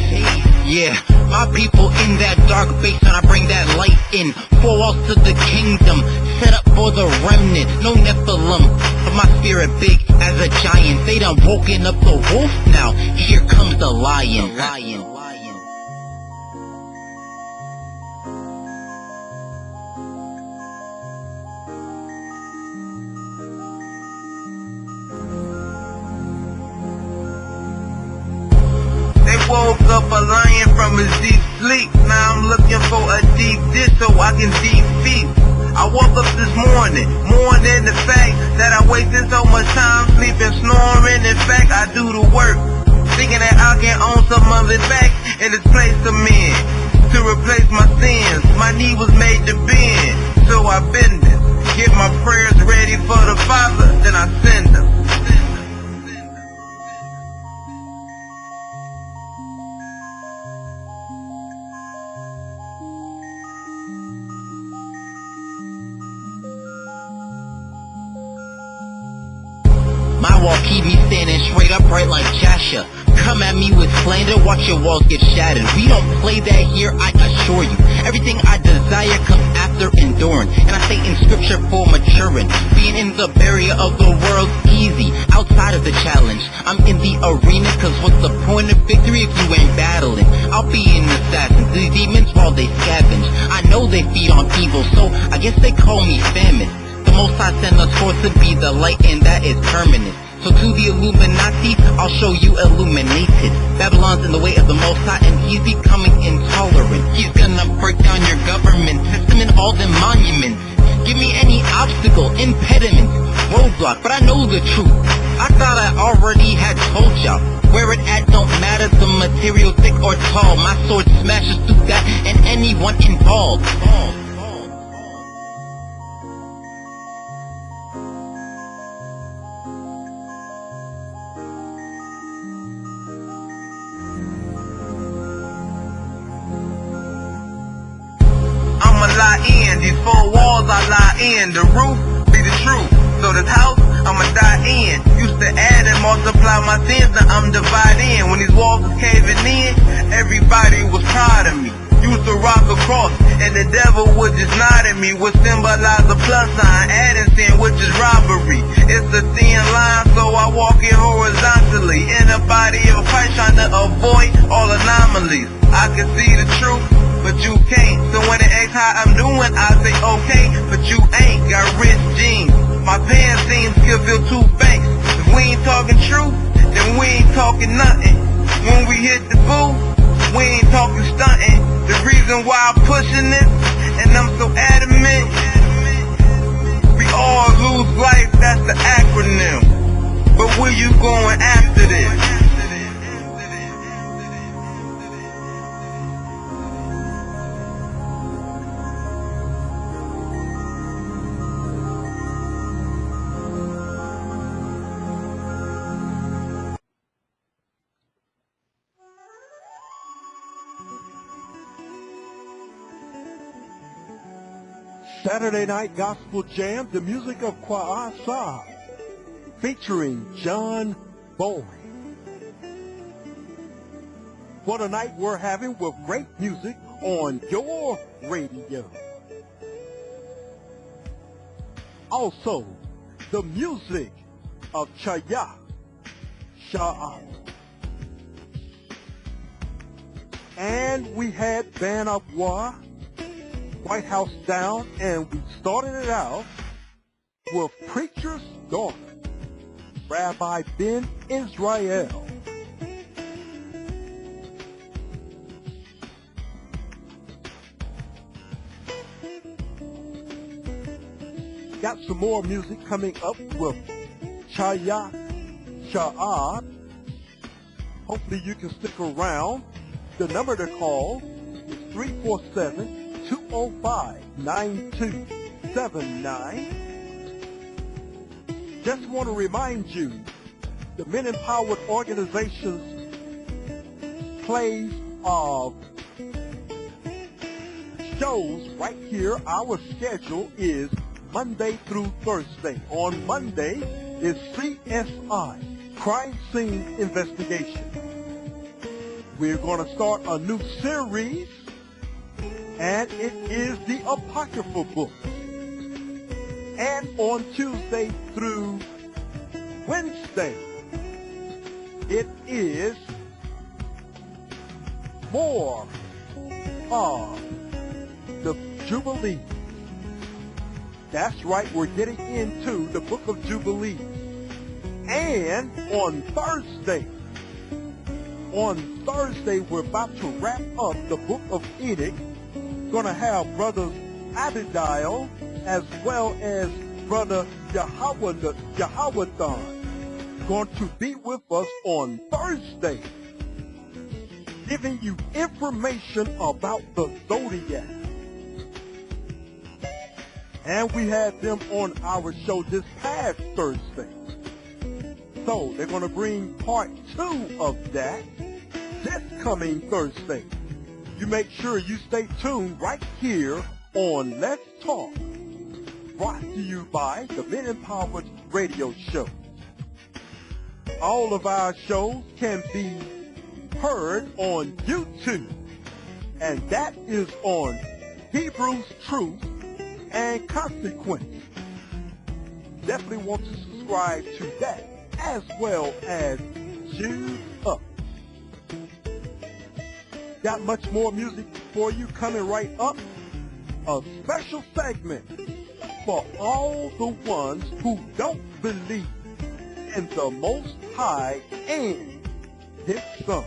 Speaker 11: Yeah, my people in that dark basement, I bring that light in. 4 walls to the kingdom, set up for the remnant. No Nephilim, but my spirit big as a giant. They done woken up the wolf now, here comes the lion.
Speaker 5: Woke up a lion from his deep sleep. Now I'm looking for a deep dish so I can deep feast. I woke up this morning, mourning the fact that I wasted so much time sleeping, snoring. In fact, I do the work, thinking that I can own some of it back in its place of men. To replace my sins, my knee was made to bend, so I bend it. Get my prayers ready for the Father, then I send them.
Speaker 11: My wall keep me standing straight upright like Jasha. Come at me with slander, watch your walls get shattered. We don't play that here, I assure you. Everything I desire comes after enduring, and I say in scripture for maturing. Being in the barrier of the world's easy, outside of the challenge. I'm in the arena, cause what's the point of victory if you ain't battling? I'll be an assassin, the demons while they scavenge. I know they feed on evil, so I guess they call me famine. The Most High sent us forth to be the light, and that is permanent. So to the Illuminati, I'll show you illuminated. Babylon's in the way of the Most High, and he's becoming intolerant. He's gonna break down your government system and all the monuments. Give me any obstacle, impediment, roadblock, but I know the truth. I thought I already had told y'all. Where it at don't matter, the material thick or tall. My sword smashes through that and anyone involved.
Speaker 5: die in. These four walls I lie in. The roof be the truth. So this house, I'ma die in. Used to add and multiply my sins, now I'm dividing. When these walls was caving in, everybody was proud of me. Used to rock a cross, and the devil would just nod at me, would symbolize a plus sign, adding sin, which is robbery. It's a thin line, so I walk it horizontally, in the body of Christ, trying to avoid all anomalies. I can see the truth, but you can't. So when they ask how I'm doing, I say okay, but you ain't got rich genes. My pants seem still feel too banks. If we ain't talking truth, then we ain't talking nothing. When we hit the booth, we ain't talking stunting. The reason why I'm pushing this, and I'm so adamant, we all lose life, that's the acronym. But where you going after this?
Speaker 7: Saturday Night Gospel Jam, the music of Kwa'asa, featuring John Boy. What a night we're having with great music on your radio. Also, the music of Chaya Sha'at. And we had Ban of War, White House Down, and we started it out with Preacher's Daughter, Rabbi Ben Israel. Got some more music coming up with Chaya Sha'ad. Hopefully you can stick around. The number to call is 347-205-9279. Just want to remind you, the Men Empowered Organization's plays of shows right here. Our schedule is Monday through Thursday. On Monday is CSI, Crime Scene Investigation. We're going to start a new series, and it is the Apocryphal Book. And on Tuesday through Wednesday, it is more of the Jubilee. That's right, we're getting into the Book of Jubilee. And on Thursday, we're about to wrap up the Book of Enoch. Going to have Brothers Abidiel as well as Brother Jehoiadan going to be with us on Thursday, giving you information about the Zodiac. And we had them on our show this past Thursday. So they're going to bring part 2 of that this coming Thursday. You make sure you stay tuned right here on Let's Talk, brought to you by the Men Empowered Radio Show. All of our shows can be heard on YouTube, and that is on Hebrews Truth and Consequence. Definitely want to subscribe to that, as well as Jamz Apr. Got much more music for you coming right up. A special segment for all the ones who don't believe in the Most High and His Son.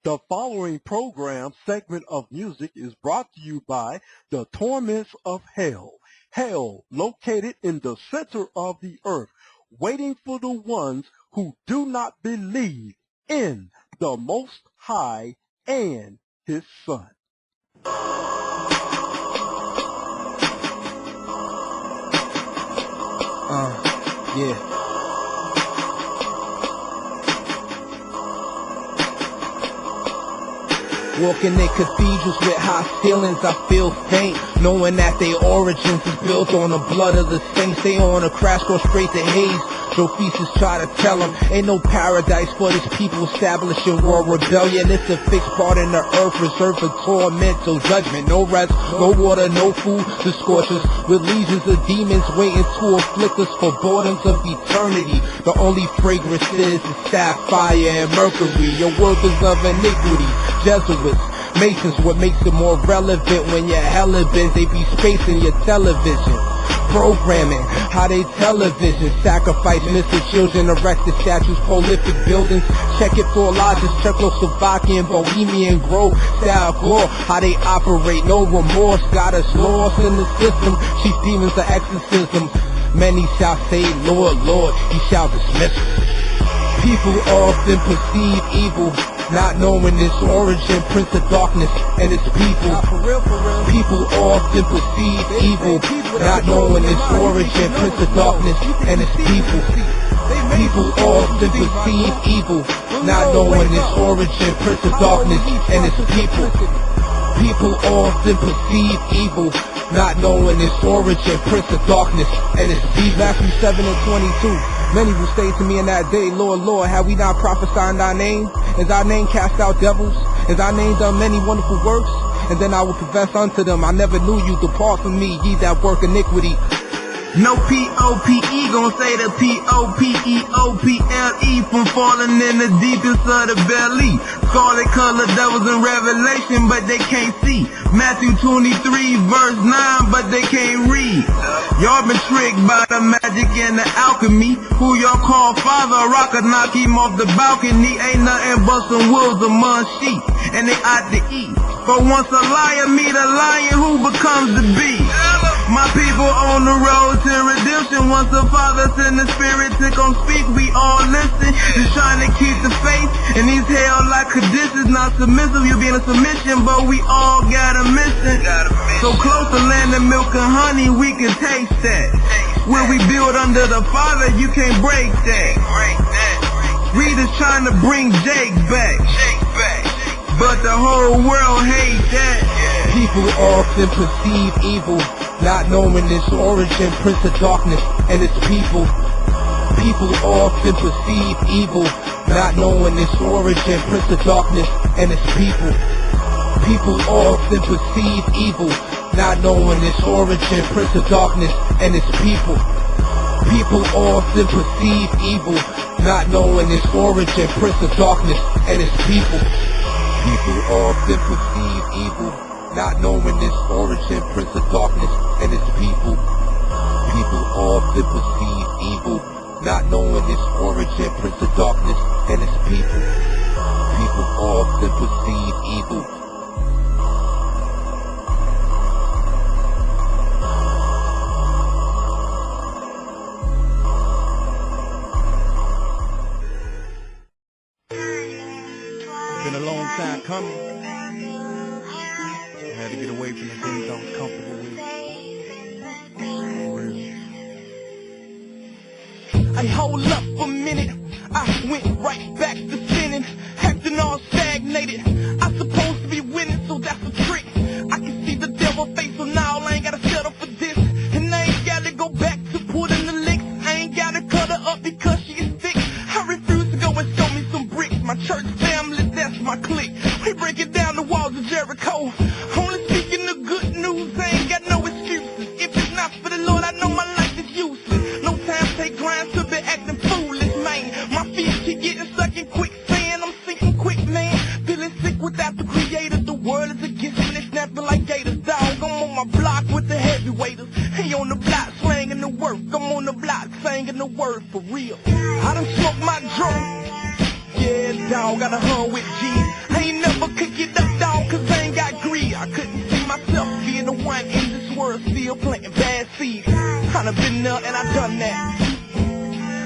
Speaker 7: The following program segment of music is brought to you by The Torments of Hell. Hell, located in the center of the earth, waiting for the ones who do not believe in the Most High and His Son.
Speaker 6: Yeah. Walking in cathedrals with high ceilings, I feel faint, knowing that their origins is built on the blood of the saints. They on a crash course straight to Hades. Josephus try to tell them, ain't no paradise for this people establishing world rebellion. It's a fixed part in the earth reserved for tormental judgment. No rest, no water, no food to scorch us, with legions of demons waiting to afflict us for boredoms of eternity. The only fragrance is sapphire and mercury. Your worth is of iniquity. Jesuits, Masons, what makes it more relevant when you're hella bent? They be spacing your television. Programming, how they television, sacrifice missing children, erected statues, prolific buildings, check it for lodges, Czechoslovakian, Bohemian Grove, style gore, how they operate, no remorse, got us lost in the system, chief demons of exorcism, many shall say, Lord, Lord, He shall dismiss us. People often perceive evil, not knowing its origin, prince of darkness and its people. People often perceive evil, not knowing its origin, prince of darkness and its people. People often perceive evil, not knowing its origin, prince of darkness and its people. People often perceive evil, not knowing its origin, prince of darkness and its people. Matthew 7:22. Many will say to me in that day, Lord, Lord, have we not prophesied in thy name? Is thy name cast out devils? Is thy name done many wonderful works? And then I will confess unto them, I never knew you, depart from me, ye that work iniquity.
Speaker 5: No P-O-P-E, gon' say the P-O-P-E-O-P-L-E from falling in the deepest of the belly. Scarlet colored devils in Revelation, but they can't see. Matthew 23 verse 9, but they can't read. Y'all been tricked by the magic and the alchemy. Who y'all call father, rock or knock him off the balcony. Ain't nothing but some wolves among sheep, and they out to eat. But once a liar meet a lion, who becomes the beast? My people on the road to redemption. Once the Father send the Spirit to come speak, we all listen. Just trying to keep the faith in these hell-like conditions. Not submissive, you be in a submission, but we all got a mission. So close to land of milk and honey, we can taste that. Where we build under the Father, you can't break that. Readers trying to bring Jake back, but the whole world hates that.
Speaker 6: People often perceive evil, not knowing its origin, prince of darkness and its people. People often perceive evil, not knowing its origin, prince of darkness and its people. People often perceive evil, not knowing its origin, prince of darkness and its people. People often perceive evil, not knowing its origin, prince of darkness and its people. People often perceive evil, not knowing its origin, prince of darkness and its people. People often perceive evil, not knowing its origin, prince of darkness and its people. People often perceive evil.
Speaker 3: Been a long time coming. I had to get away from the things I was comfortable with.
Speaker 4: Hey, hold up a minute. I went right back to sinning, acting all stagnated. I supposed to be winning, so that's a trick. I can see the devil face, so now I ain't gotta settle for this. And I ain't gotta go back to putting the licks. I ain't gotta cut her up because she is thick. I refuse to go and show me some bricks. My church family, that's my clique. We breaking down the walls of Jericho. Only speaking the good news, I ain't got no excuses. If it's not for the Lord, I know my life is useless. No time take grind to be acting foolish, man. My feet keep getting stuck in quicksand. I'm sinking quick, man. Feeling sick without the creator. The world is against me, they snapping like gators. Dog, I'm on my block with the heavyweighters. He on the block slanging the work. I'm on the block singing the word for real. I done smoked my drum. Yeah, dog, got a hunt with G. Ain't
Speaker 9: could get up, dog, cause I ain't got greed. I couldn't see myself being the one in this world still planting bad seeds. I done been there and I done that.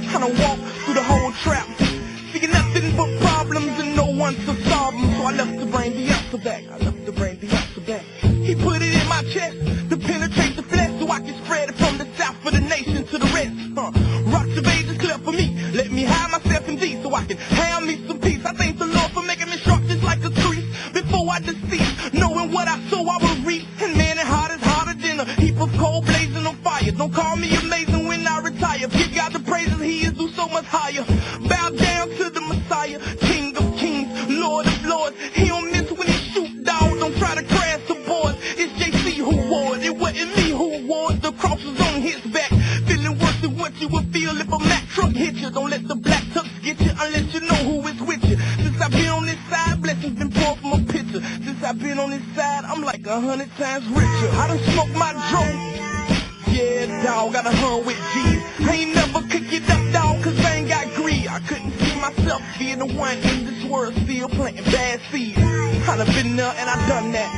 Speaker 9: I done walked through the whole trap, seeing nothing but problems and no one to solve them. So I left the brain the answer back. I left the brain the answer back. He put it in my chest to penetrate the flesh so I can spread it from the south for the nation to the rest. Rocks of ages clear for me. Let me hide myself in thee so I can have me some peace. I thank the Lord for making me sharp just like a crease. Before I deceive, knowing what I sow I will reap. And man, it hot is hotter than a heap of coal blazing on fire. Don't call me amazing when I retire. Give God the praises, he is do so much higher. Bow down to the Messiah, King of kings, Lord of lords. He don't miss when he shoot, dog. Don't try to crash the board. It's JC who wore it. It wasn't me who wore it. The cross was on his back. Feeling worse than what you would feel if a Mack truck hit you. Don't let the black tux get you unless you know who is with you. Since I've been on this side, blessings been poured from a picture. Since I've been on this side, I'm like 100 times richer. I done smoked my dope. Yeah, dog, I done hung with G's. I ain't never could get up, dog, cause I ain't got greed. I couldn't see myself being the one in this world still planting bad seeds. I done been there and I done that.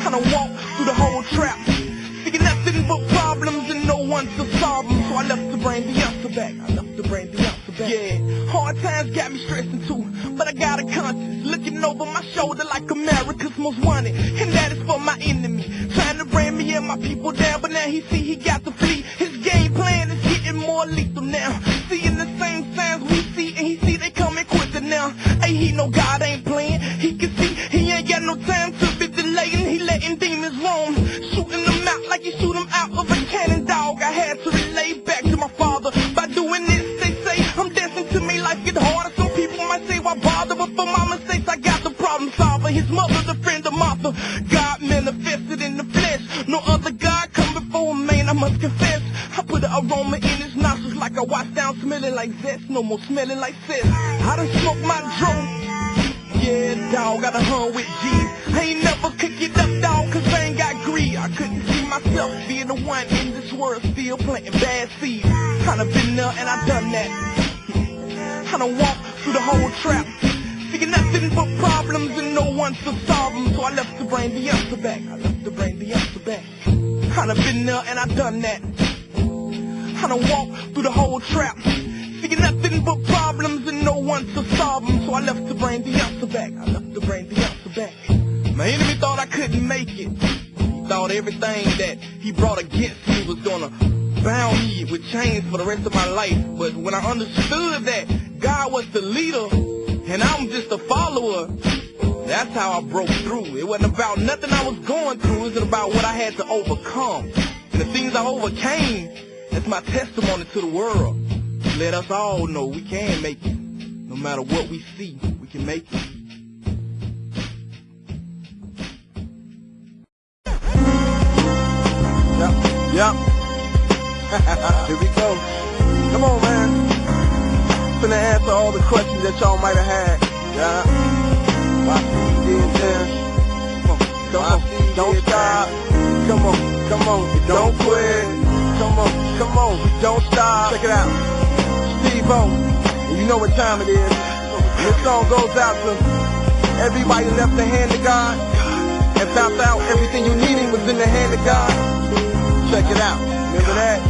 Speaker 9: I done walked through the whole trap, seeing nothing but problems and no one to solve them. So I left the brain the answer back. I left the brain the answer back. Yeah, hard times got me stressing too, but I got a conscience looking over my shoulder like America's most wanted, and that is for my enemy, trying to bring me and my people down. But now he see he got to flee. His game plan is getting more lethal now, seeing the same signs we see, and he see they coming quicker now. Hey, he know God ain't playing. He can see he ain't got no time to be delaying. He letting demons roam, shooting them out like you shoot them out of a cannon, dog. I had to relay back to my father. By doing this, they say I'm dancing to me life get harder. Some people might say why bother, but for my mistakes I got the problem solver. His mother, the friend of Martha. God manifested in the flesh. No other God come before him, man, I must confess. I put an aroma in his nostrils like I washed down smelling like zest. No more smelling like cess. I done smoked my dope. Yeah, dog, I done hung with G's. I ain't never could get up, dog, cause I ain't got greed. I couldn't see myself being the one in this world still planting bad seeds. I done been there and I done that. I done walked through the whole trap, seeing nothing but problems and no one to solve them. So I left the brain the answer back. I left the brain the answer back. I done been there and I done that. I done walked through the whole trap, seeing nothing but problems and no one to solve them. So I left the brain the answer back. I left the brain the answer back. My enemy thought I couldn't make it. He thought everything that he brought against me was gonna bound me with chains for the rest of my life. But when I understood that God was the leader and I'm just a follower, that's how I broke through. It wasn't about nothing I was going through. It was about what I had to overcome. And the things I overcame, that's my testimony to the world. Let us all know we can make it. No matter what we see, we can make it.
Speaker 8: Yep. Here we go. Come on, man. Finna answer all the questions that y'all might have had. Yeah. My CD is come on, don't stop. Come on, don't quit. Come on, don't stop. Check it out. Steve-O, and you know what time it is. This song goes out to everybody left the hand of God and found out everything you needed was in the hand of God. Check it out. Remember that?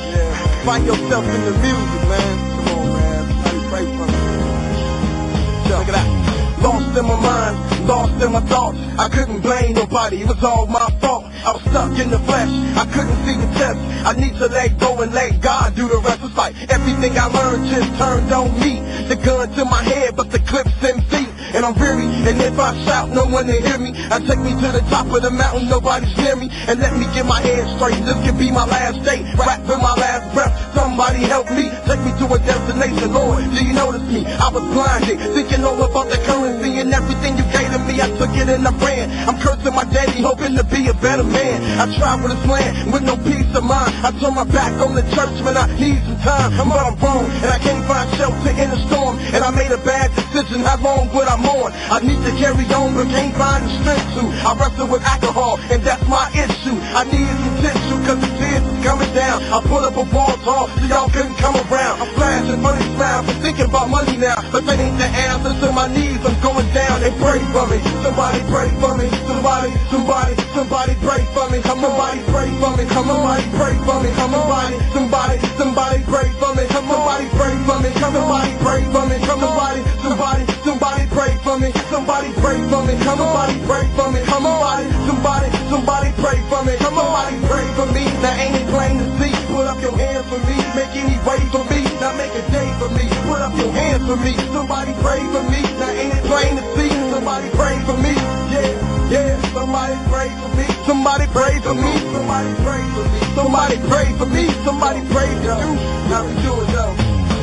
Speaker 8: Yeah. Find yourself in the music, man. Come on, man. Somebody pray for me. Check it out. Lost in my mind, lost in my thoughts. I couldn't blame nobody, it was all my fault. I was stuck in the flesh, I couldn't see the test. I need to let go and let God do the rest. It's like everything I learned just turned on me. The gun to my head, but the clip's empty. And I'm weary, and if I shout, no one to hear me. I take me to the top of the mountain, nobody's near me. And let me get my head straight, this could be my last day. Rap for my last breath, somebody help me. Take me to a destination, Lord, do you notice me? I was blinded, thinking all about the currency and everything you gave to me. I took it and I ran. I'm cursing my daddy, hoping to be a better man. I travel this land with no peace of mind. I turn my back on the church when I need some time. But I'm wrong, and I can't find shelter in the storm. And I made a bad decision, how long would I mourn? I need to carry on, but can't find the strength to. I wrestle with alcohol, and that's my issue. I need some tissue, cause the tears is coming
Speaker 4: down. I put up a wall tall so y'all couldn't come around. I'm flashing money smile for thinking about money now. But that ain't the answer to my knees, I'm going down. They pray for me, somebody pray for me. Somebody pray for me. Somebody pray for me. Somebody pray for me. Somebody pray for me. Somebody pray for me. Somebody pray for me. Somebody pray for me. Somebody pray for me. Somebody pray for me. Somebody pray for me. Somebody pray for me. Now ain't it plain to see? Put up your hands for me. Make any way for me. Now make a day for me. Put up your hands for me. Somebody pray for me. Now ain't it plain to see? Somebody pray for me. Yeah, somebody pray for me. Somebody pray for me. Somebody pray for me. Somebody pray for me. Somebody pray for you. Now we do it though.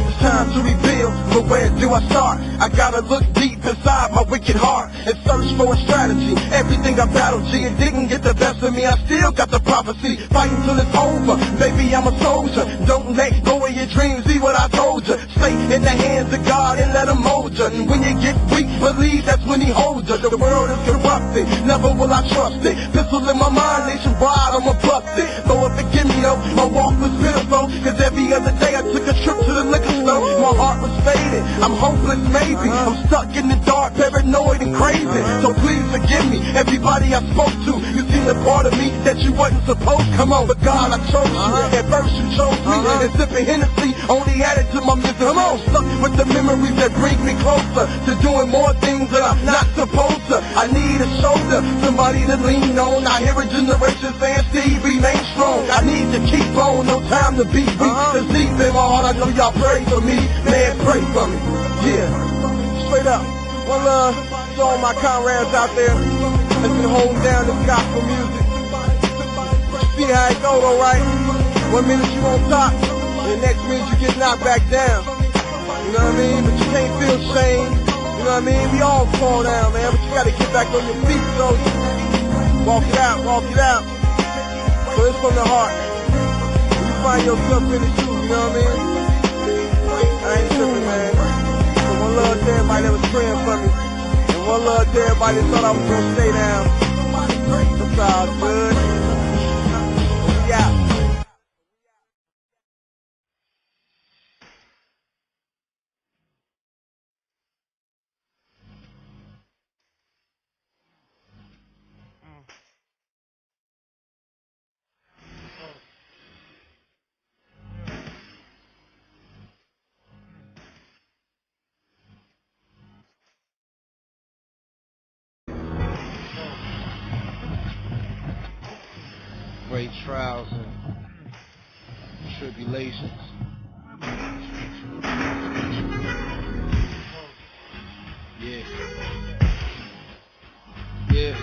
Speaker 4: It's time to reveal, but where do I start? I gotta look deep inside my wicked heart and search for a strategy. Everything I battled, G, it didn't get the best of me. I still got the prophecy, fighting till it's over. Baby, I'm a soldier. Don't let go of your dreams, see what I told you. Stay in the hands of God and let him mold you. And when you get weak, believe that's when he holds you. The world is corrupted, never will I trust it. Pistol in my mind, nationwide, I'ma bust it. Lord, forgive me though, my walk was pitiful. Cause every other day I took a trip to the liquor store. My heart was faded, I'm hopeless maybe. I'm stuck in the dark, paranoid and crazy. So please forgive me, everybody I spoke to. You seen the part of me that you wasn't supposed to. Come on, but God, I chose you. At first you chose me, and sipping Hennessy only added to my misery. Come on, stuck with the memories that bring me closer to doing more things that I'm not supposed to. I need a shoulder, somebody to lean on. I hear a generation saying, Steve, remain strong. I need to keep on, no time to be weak. There's deep in my heart, I know y'all pray for me. Man, pray for me. Yeah, straight up. One love to all my comrades out there that's been holding down this gospel music. See how it goes, alright? 1 minute you on top, and the next minute you get knocked back down. You know what I mean? But you can't feel shame. You know what I mean? We all fall down, man, but you gotta get back on your feet, so walk it out, walk it out. So it's from the heart. When you find yourself in the shoes, you know what I mean? I ain't tripping, man. So one love to everybody that was praying for me. And one love to everybody that thought I was gonna stay down. It's all good. We out.
Speaker 6: Great trials and tribulations. Yeah.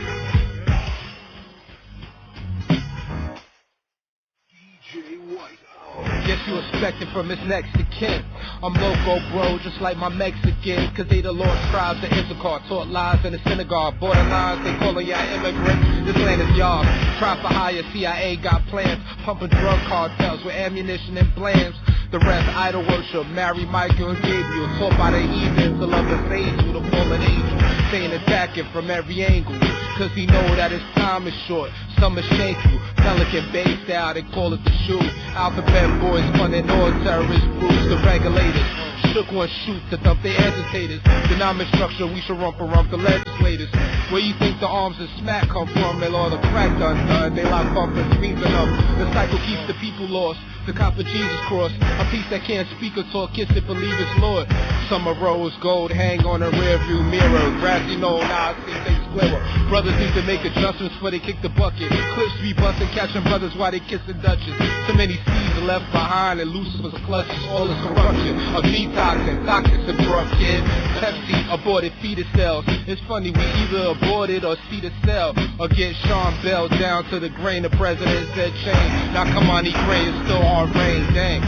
Speaker 6: Guess you expect it from his next to kin. I'm loco, bro, just like my Mexican. Cause they the Lord's scribes, the Issachar taught lies in the synagogue. Borderlines, they calling y'all immigrants. This land is y'all. Try for hire, CIA got plans. Pumping drug cartels with ammunition and blams. The rest idol worship, marry Michael and Gabriel. Taught by the heathens to love the angel, the fallen angel. Saying attacking from every angle. Cause he know that his time is short. Some will shank you. Pelican Bay style, they call it the shoe. Alphabet boys funding all terrorist groups. The regulators shook one shoot to dump the agitators. Dynamic structure, we should rump the legislators. Where you think the arms and smack come from? They all the crack done. They lock bumpers, screams enough. The cycle keeps the people lost. The cop of Jesus cross. A piece that can't speak or talk, kiss it, believe it's Lord. Summer rose gold, hang on a rear view mirror. Grassy knoll, now I see things clearer. Brothers need to make adjustments before they kick the bucket. Clips be busting, catching brothers while they kissing Dutchess. Too many seeds left behind and Lucifer's clutches. All this corruption of detoxing, toxic and corrupt kids. Pepsi, aborted fetus cells. It's funny, we either abort it or see the cell. Or get Sean Bell down to the grain. The president said change. Now come on, he grain is still on rain, dang.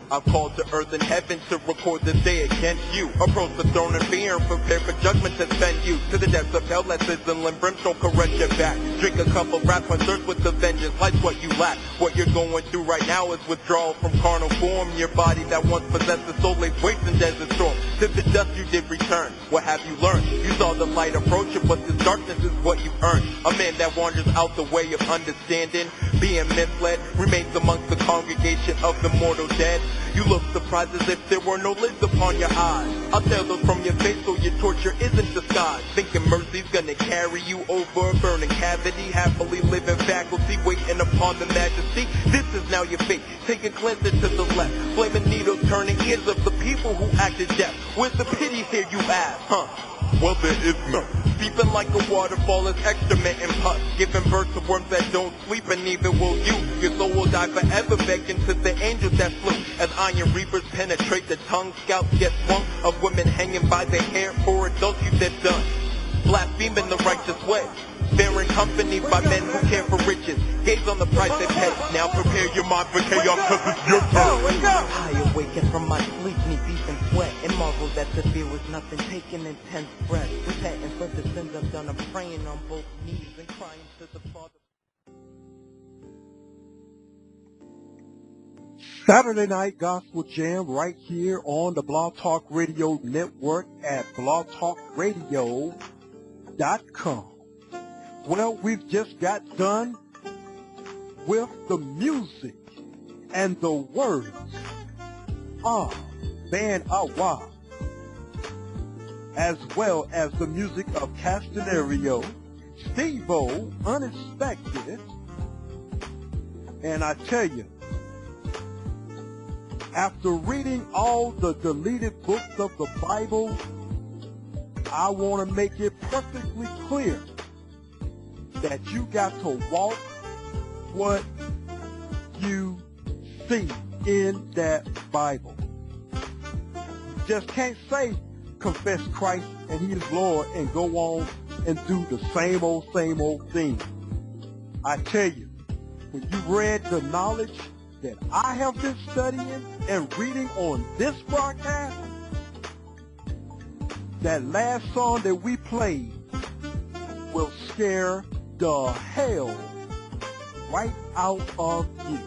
Speaker 9: I've called to earth and heaven to record this day against you. Approach the throne in fear and prepare for judgment to send you to the depths of hell. Let sizzle and brimstone correct your back. Drink a cup of wrath when thirst with the vengeance. Life's what you lack. What you're going through right now is withdrawal from carnal form. Your body that once possessed the soul lays waste in desert storm. To the dust you did return. What have you learned? You saw the light approaching, but this darkness is what you earned. A man that wanders out the way of understanding, being misled, remains amongst the congregation of the mortal dead. You look surprised as if there were no lids upon your eyes. I'll tell those from your face so your torture isn't disguised. Thinking mercy's gonna carry you over a burning cavity. Happily living faculty, waiting upon the majesty. This is now your fate. Take a cleanser to the left. Flaming needles turning ears of the people who acted deaf. Where's the pity here, you ask, huh? Well, there is none. Seeping like a waterfall is excrement and pus, giving birth to worms that don't sleep, and neither will you. Your soul will die forever, begging to the angels that flew. As iron reapers penetrate the tongue, scalps get swung of women hanging by their hair for adults you did done. Blaspheming the righteous way, bearing company by men who care for riches. Gaze on the price they pay. Now prepare your mind for chaos, cause it's your turn.
Speaker 10: I awaken from my sleep, knee deep in sweat, and marvel that the fear was nothing, taking intense breath. Repenting for the sins I've done, I'm praying on both knees and crying to the Father.
Speaker 7: Saturday Night Gospel Jam right here on the Blog Talk Radio Network at blogtalkradio.com. Well, we've just got done with the music and the words of Band Awa, as well as the music of Castanerio, Steve-O, Unexpected, and I tell you, after reading all the deleted books of the Bible, I want to make it perfectly clear that you got to walk what you see in that Bible. You just can't say confess Christ and He is Lord and go on and do the same old thing. I tell you, when you read the knowledge that I have been studying and reading on this broadcast, that last song that we played will scare the hell right out of you.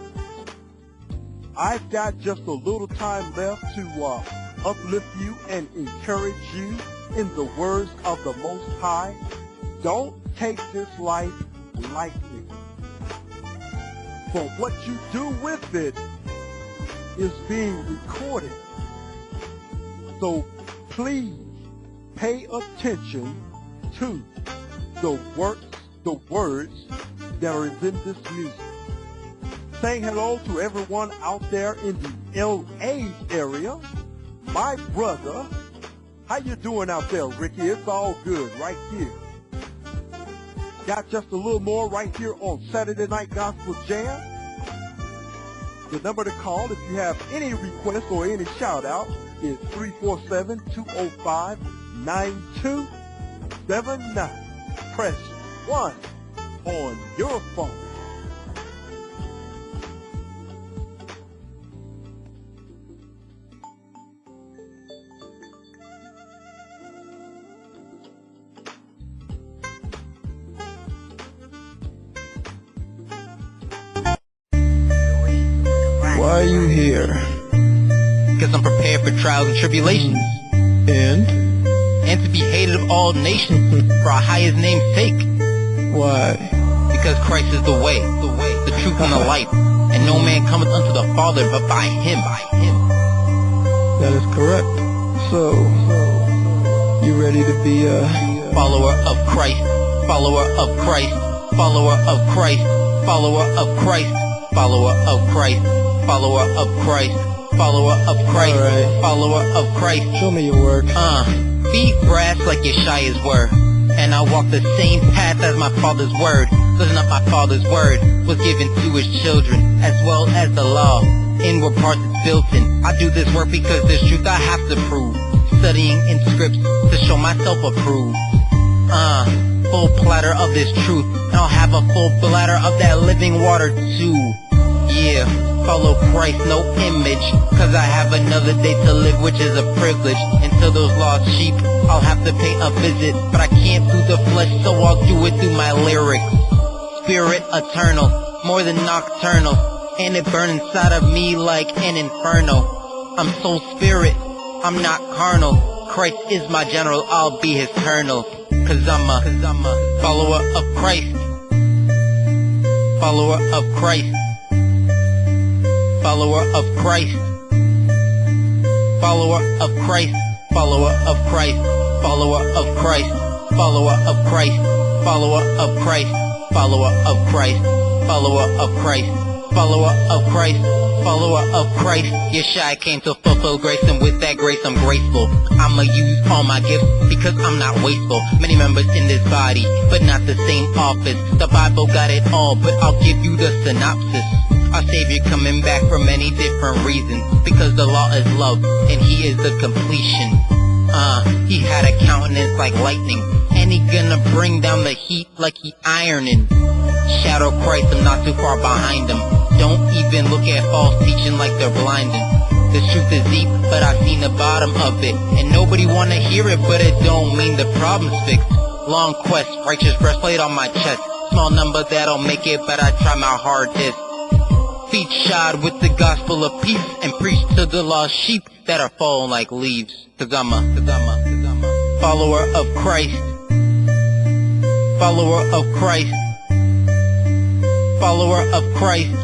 Speaker 7: I've got just a little time left to uplift you and encourage you in the words of the Most High. Don't take this life lightly. For what you do with it is being recorded. So please pay attention to the words that are in this music. Saying hello to everyone out there in the LA area. My brother, how you doing out there, Ricky? It's all good right here. Got just a little more right here on Saturday Night Gospel Jam. The number to call if you have any requests or any shout out is 347-205-9279. Press 1 on your phone.
Speaker 6: Why are you here?
Speaker 11: Cause I'm prepared for trials and tribulations.
Speaker 6: And
Speaker 11: to be hated of all nations for our highest name's sake.
Speaker 6: why?
Speaker 11: Because Christ is the way, the truth and the life. And no man cometh unto the Father but by Him.
Speaker 6: That is correct. So, you ready to be a
Speaker 11: follower of Christ, follower of Christ, follower of Christ, follower of Christ, follower of Christ, follower of Christ, follower of Christ, follower of Christ.
Speaker 6: Show me your work.
Speaker 11: Feet brass like Yeshua's word, and I walk the same path as my Father's word. Listen up, my Father's word was given to His children, as well as the law. Inward parts it's built in. I do this work because there's truth I have to prove. Studying in scripts to show myself approved. Full platter of this truth, and I'll have a full bladder of that living water too. Yeah, Follow Christ, no image, cause I have another day to live, which is a privilege. And to those lost sheep, I'll have to pay a visit, but I can't do the flesh, so I'll do it through my lyrics. Spirit eternal, more than nocturnal, and it burns inside of me like an inferno. I'm soul spirit, I'm not carnal. Christ is my general, I'll be his colonel. Cause I'm a follower of Christ. Follower of Christ. Follower of Christ. Follower of Christ. Follower of Christ. Follower of Christ. Follower of Christ. Follower of Christ. Follower of Christ. Follower of Christ. Follower of Christ. Follower of Christ. Yeshua came to fulfill grace, and with that grace I'm grateful. I'ma use all my gifts because I'm not wasteful. Many members in this body, but not the same office. The Bible got it all, but I'll give you the synopsis. Our Savior coming back for many different reasons, because the law is love, and he is the completion. He had a countenance like lightning, and he gonna bring down the heat like he ironing. Shadow Christ, I'm not too far behind him. Don't even look at false teaching like they're blinding. The truth is deep, but I've seen the bottom of it, and nobody wanna hear it, but it don't mean the problem's fixed. Long quest, righteous breastplate on my chest. Small number that'll make it, but I try my hardest. Feet shod with the gospel of peace, and preach to the lost sheep that are falling like leaves. Cause I'm a follower of Christ. Follower of Christ. Follower of Christ.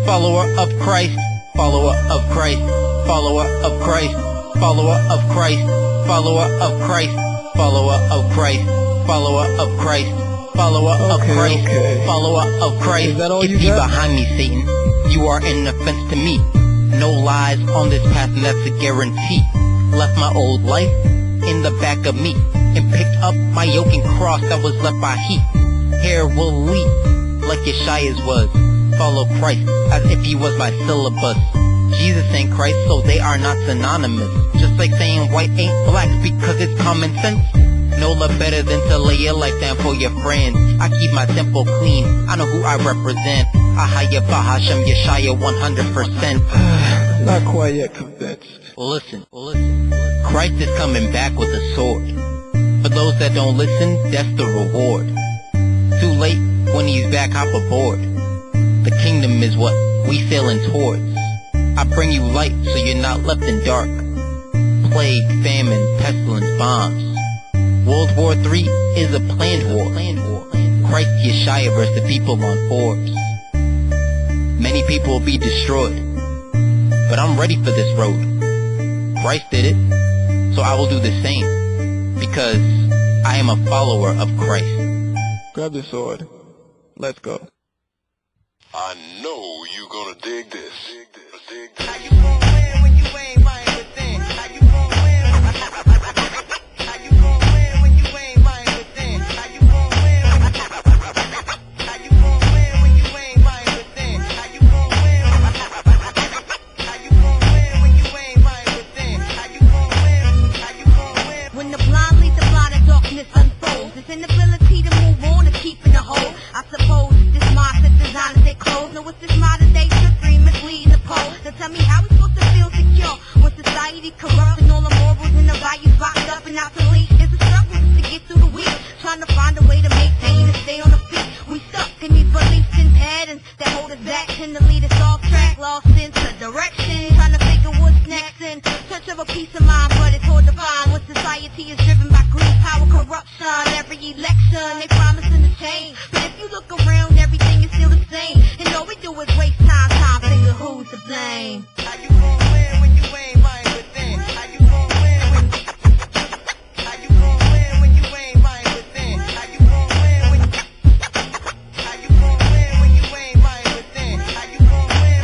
Speaker 11: Follower of Christ. Follower of Christ. Follower of Christ. Follower of Christ. Follower of Christ. Follower of Christ. Follower of Christ. Follower of Christ. Follower of Christ. Get thee behind me, Satan. You are an offense to me. No lies on this path, and that's a guarantee. Left my old life in the back of me, and picked up my yoke and cross that was left by heat. Hair will leap like Yeshua's was. Follow Christ as if he was my syllabus. Jesus ain't Christ, so they are not synonymous. Just like saying white ain't black because it's common sense. No love better than to lay your life down for your friends. I keep my temple clean, I know who I represent. Ahaya Bahasham Yeshaya 100%.
Speaker 6: Not quite yet convinced.
Speaker 11: Listen. Christ is coming back with a sword. For those that don't listen, that's the reward. Too late, when he's back, hop aboard. The kingdom is what we sailing towards. I bring you light so you're not left in dark. Plague, famine, pestilence, bombs. World War III is a planned war. Christ Yeshua versus the people on Forbes. Many people will be destroyed, but I'm ready for this road. Christ did it, so I will do the same, because I am a follower of Christ.
Speaker 6: Grab the sword. Let's go.
Speaker 2: I know you gonna dig this.
Speaker 10: How you gon' win when you ain't right within? How you gon' win? How you gon' win when you ain't right within? How you gon' win? How you gon' win when you ain't right within? How you gon' win? How you gon' win when you ain't right within? How you gon' win? How you gon' win?
Speaker 1: When the blind lead the blind and darkness unfolds, this inability to move on is keeping the hold. I suppose this mindset designed to stay closed. No, it's this modern day trickery misleading the pole. Now tell me how we supposed to feel secure when society corrupt and all the morals and the values boxed up and obsolete. It's a struggle just to get through the week, trying to find a way to maintain and stay on the feet. We stuck in these beliefs and patterns that hold us back, tend to lead us off track, lost into direction, trying to figure what's next in search of a peace of mind, but it's hard to find when society is driven by greed, power, corruption. Every election they promising to change, but if you look around, everything is still the same, and all we do is waste time, figure who's to blame.
Speaker 10: How you gon' win when you ain't right within? How you gon' win when how you gon' win when you ain't right within? How you gon' win when how you gon' win when you ain't right within? How you gon' win?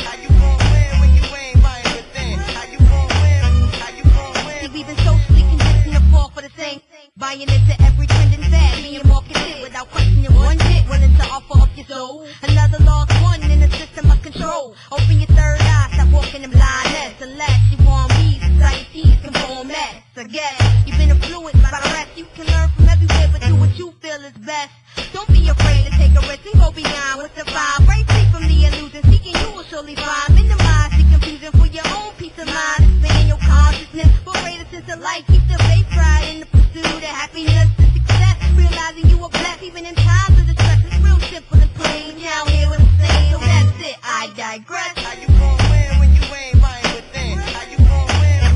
Speaker 10: How you gon' win when you ain't right within? How you gon' win? How you gon' win?
Speaker 1: See, we've been so sleek and just in the fall for the same, buying into every trend and fad, being marketed without questioning one bit, willing to offer up your soul. Another lost one in a system of control. Open your third eye, stop walking in blindness. Unless you want me, society's conform mess. I guess you've been influenced by the rest. You can learn from everywhere, but do what you feel is best. Don't be afraid to take a risk and go beyond what's the vibe. Break free from the illusion, seeking you will surely find. Minimize the confusion for your own peace of mind. Expand your consciousness for greater sense of life. Keep the faith right in the pursuit of happiness and success. Realizing you are blessed even in times of distress. It's real simple and plain. Down here with the same, so that's it. I digress.
Speaker 10: How you gon' win when you ain't right within? How you gon' win?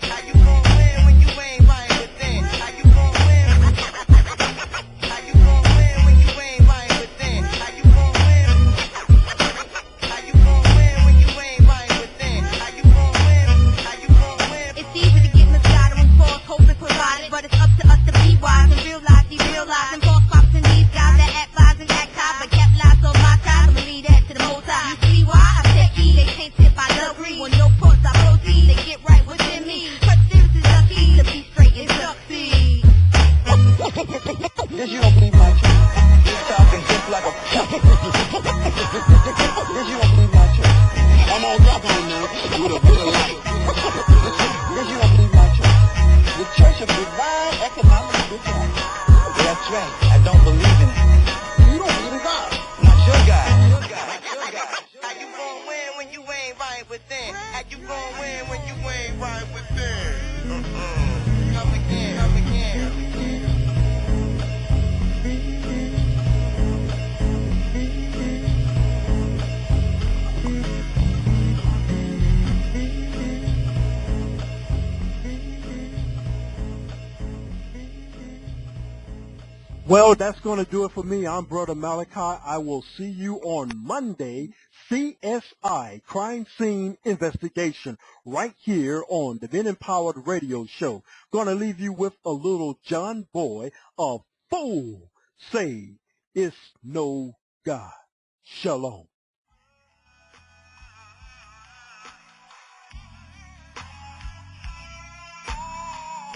Speaker 10: How you gon' win when you ain't right within? How you gon' win? How you gon' win when you ain't right within? How you gon' win? How you gon' win when you ain't right within? How you gon' win? How you gon' win?
Speaker 1: It's easy to get misguided when false hope is provided, but it's up to us to be wise and realize the realizing false props in these guys that act lies and act high, but kept lies on my side. I'ma lead that to the most high. You see why I take heed? They can't tip by love greed. When no thoughts I proceed, they get right within me. Perseverance is the key to be straight and succeed.
Speaker 8: Yes, you don't believe my truth. You're talking just like a yes, you don't believe my truth. I'm on top on now with a bit of light. Yes, you don't believe my truth. The Church of Divine Economic Reform. That's right. I don't believe in it. You don't believe in God. Not your God.
Speaker 10: How you gon' win when you ain't right within? How you gon' win when you ain't right within? Come again, come again.
Speaker 7: Well, that's going to do it for me. I'm Brother Malachi. I will see you on Monday, CSI, Crime Scene Investigation, right here on the Ben Empowered Radio Show. Going to leave you with a little John Boy, a fool say it's no God. Shalom.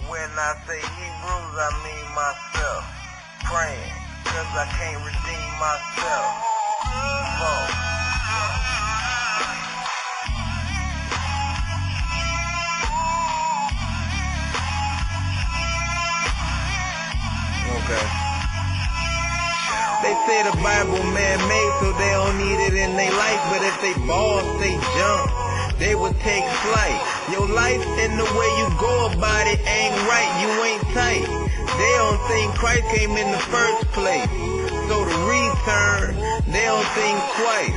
Speaker 5: When I say Hebrews, I mean myself. Praying, cause I can't redeem myself. Okay. They say the Bible man-made, so they don't need it in their life. But if they balls, they jump, they would take flight. Your life and the way you go about it ain't right, you ain't tight. They don't think Christ came in the first place. So to return, they don't think twice.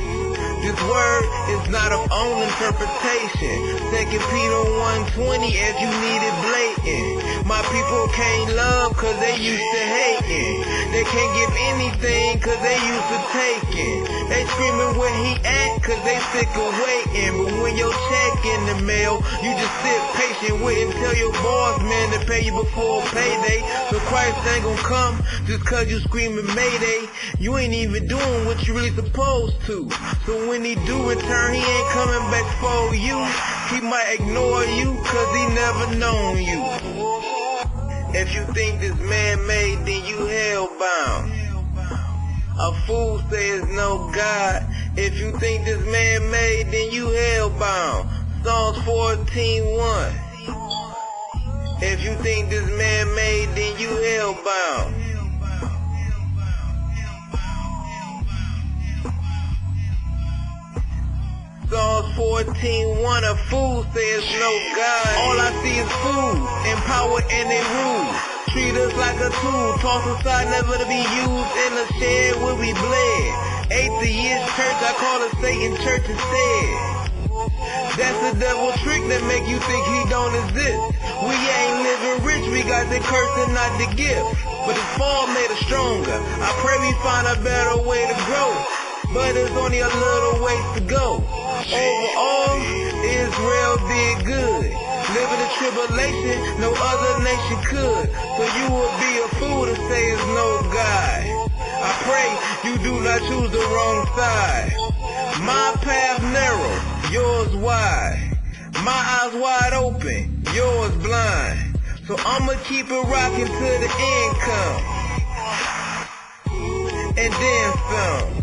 Speaker 5: This word is not of own interpretation. 2 Peter 1:20 if you need it blatant. My people can't love cause they used to hating. They can't give anything cause they used to taking. They screaming where he at cause they sick of waiting. But when your check in the mail, you just sit patient, wait and tell your boss man to pay you before payday. So Christ ain't gonna come just cause you screaming Mayday. You ain't even doing what you really supposed to. So when he do return, he ain't coming back for you. He might ignore you cause he never known you. If you think this man-made, then you hell-bound. A fool says no God. If you think this man-made, then you hell-bound. Psalms 14:1. If you think this man-made, then you hell-bound. Psalms 14:1, a fool says no God. All I see is fools, in power and in rule. Treat us like a tool, toss aside never to be used in a shed where we bled. Atheist church, I call it Satan church instead. That's the devil trick that make you think he don't exist. We ain't living rich, we got the curse and not the gift. But his fall made us stronger. I pray we find a better way to grow. But there's only a little ways to go. Overall, Israel did good. Living in tribulation, no other nation could. So you would be a fool to say there's no God. I pray you do not choose the wrong side. My path narrow, yours wide. My eyes wide open, yours blind. So I'ma keep it rocking till the end come. And then some.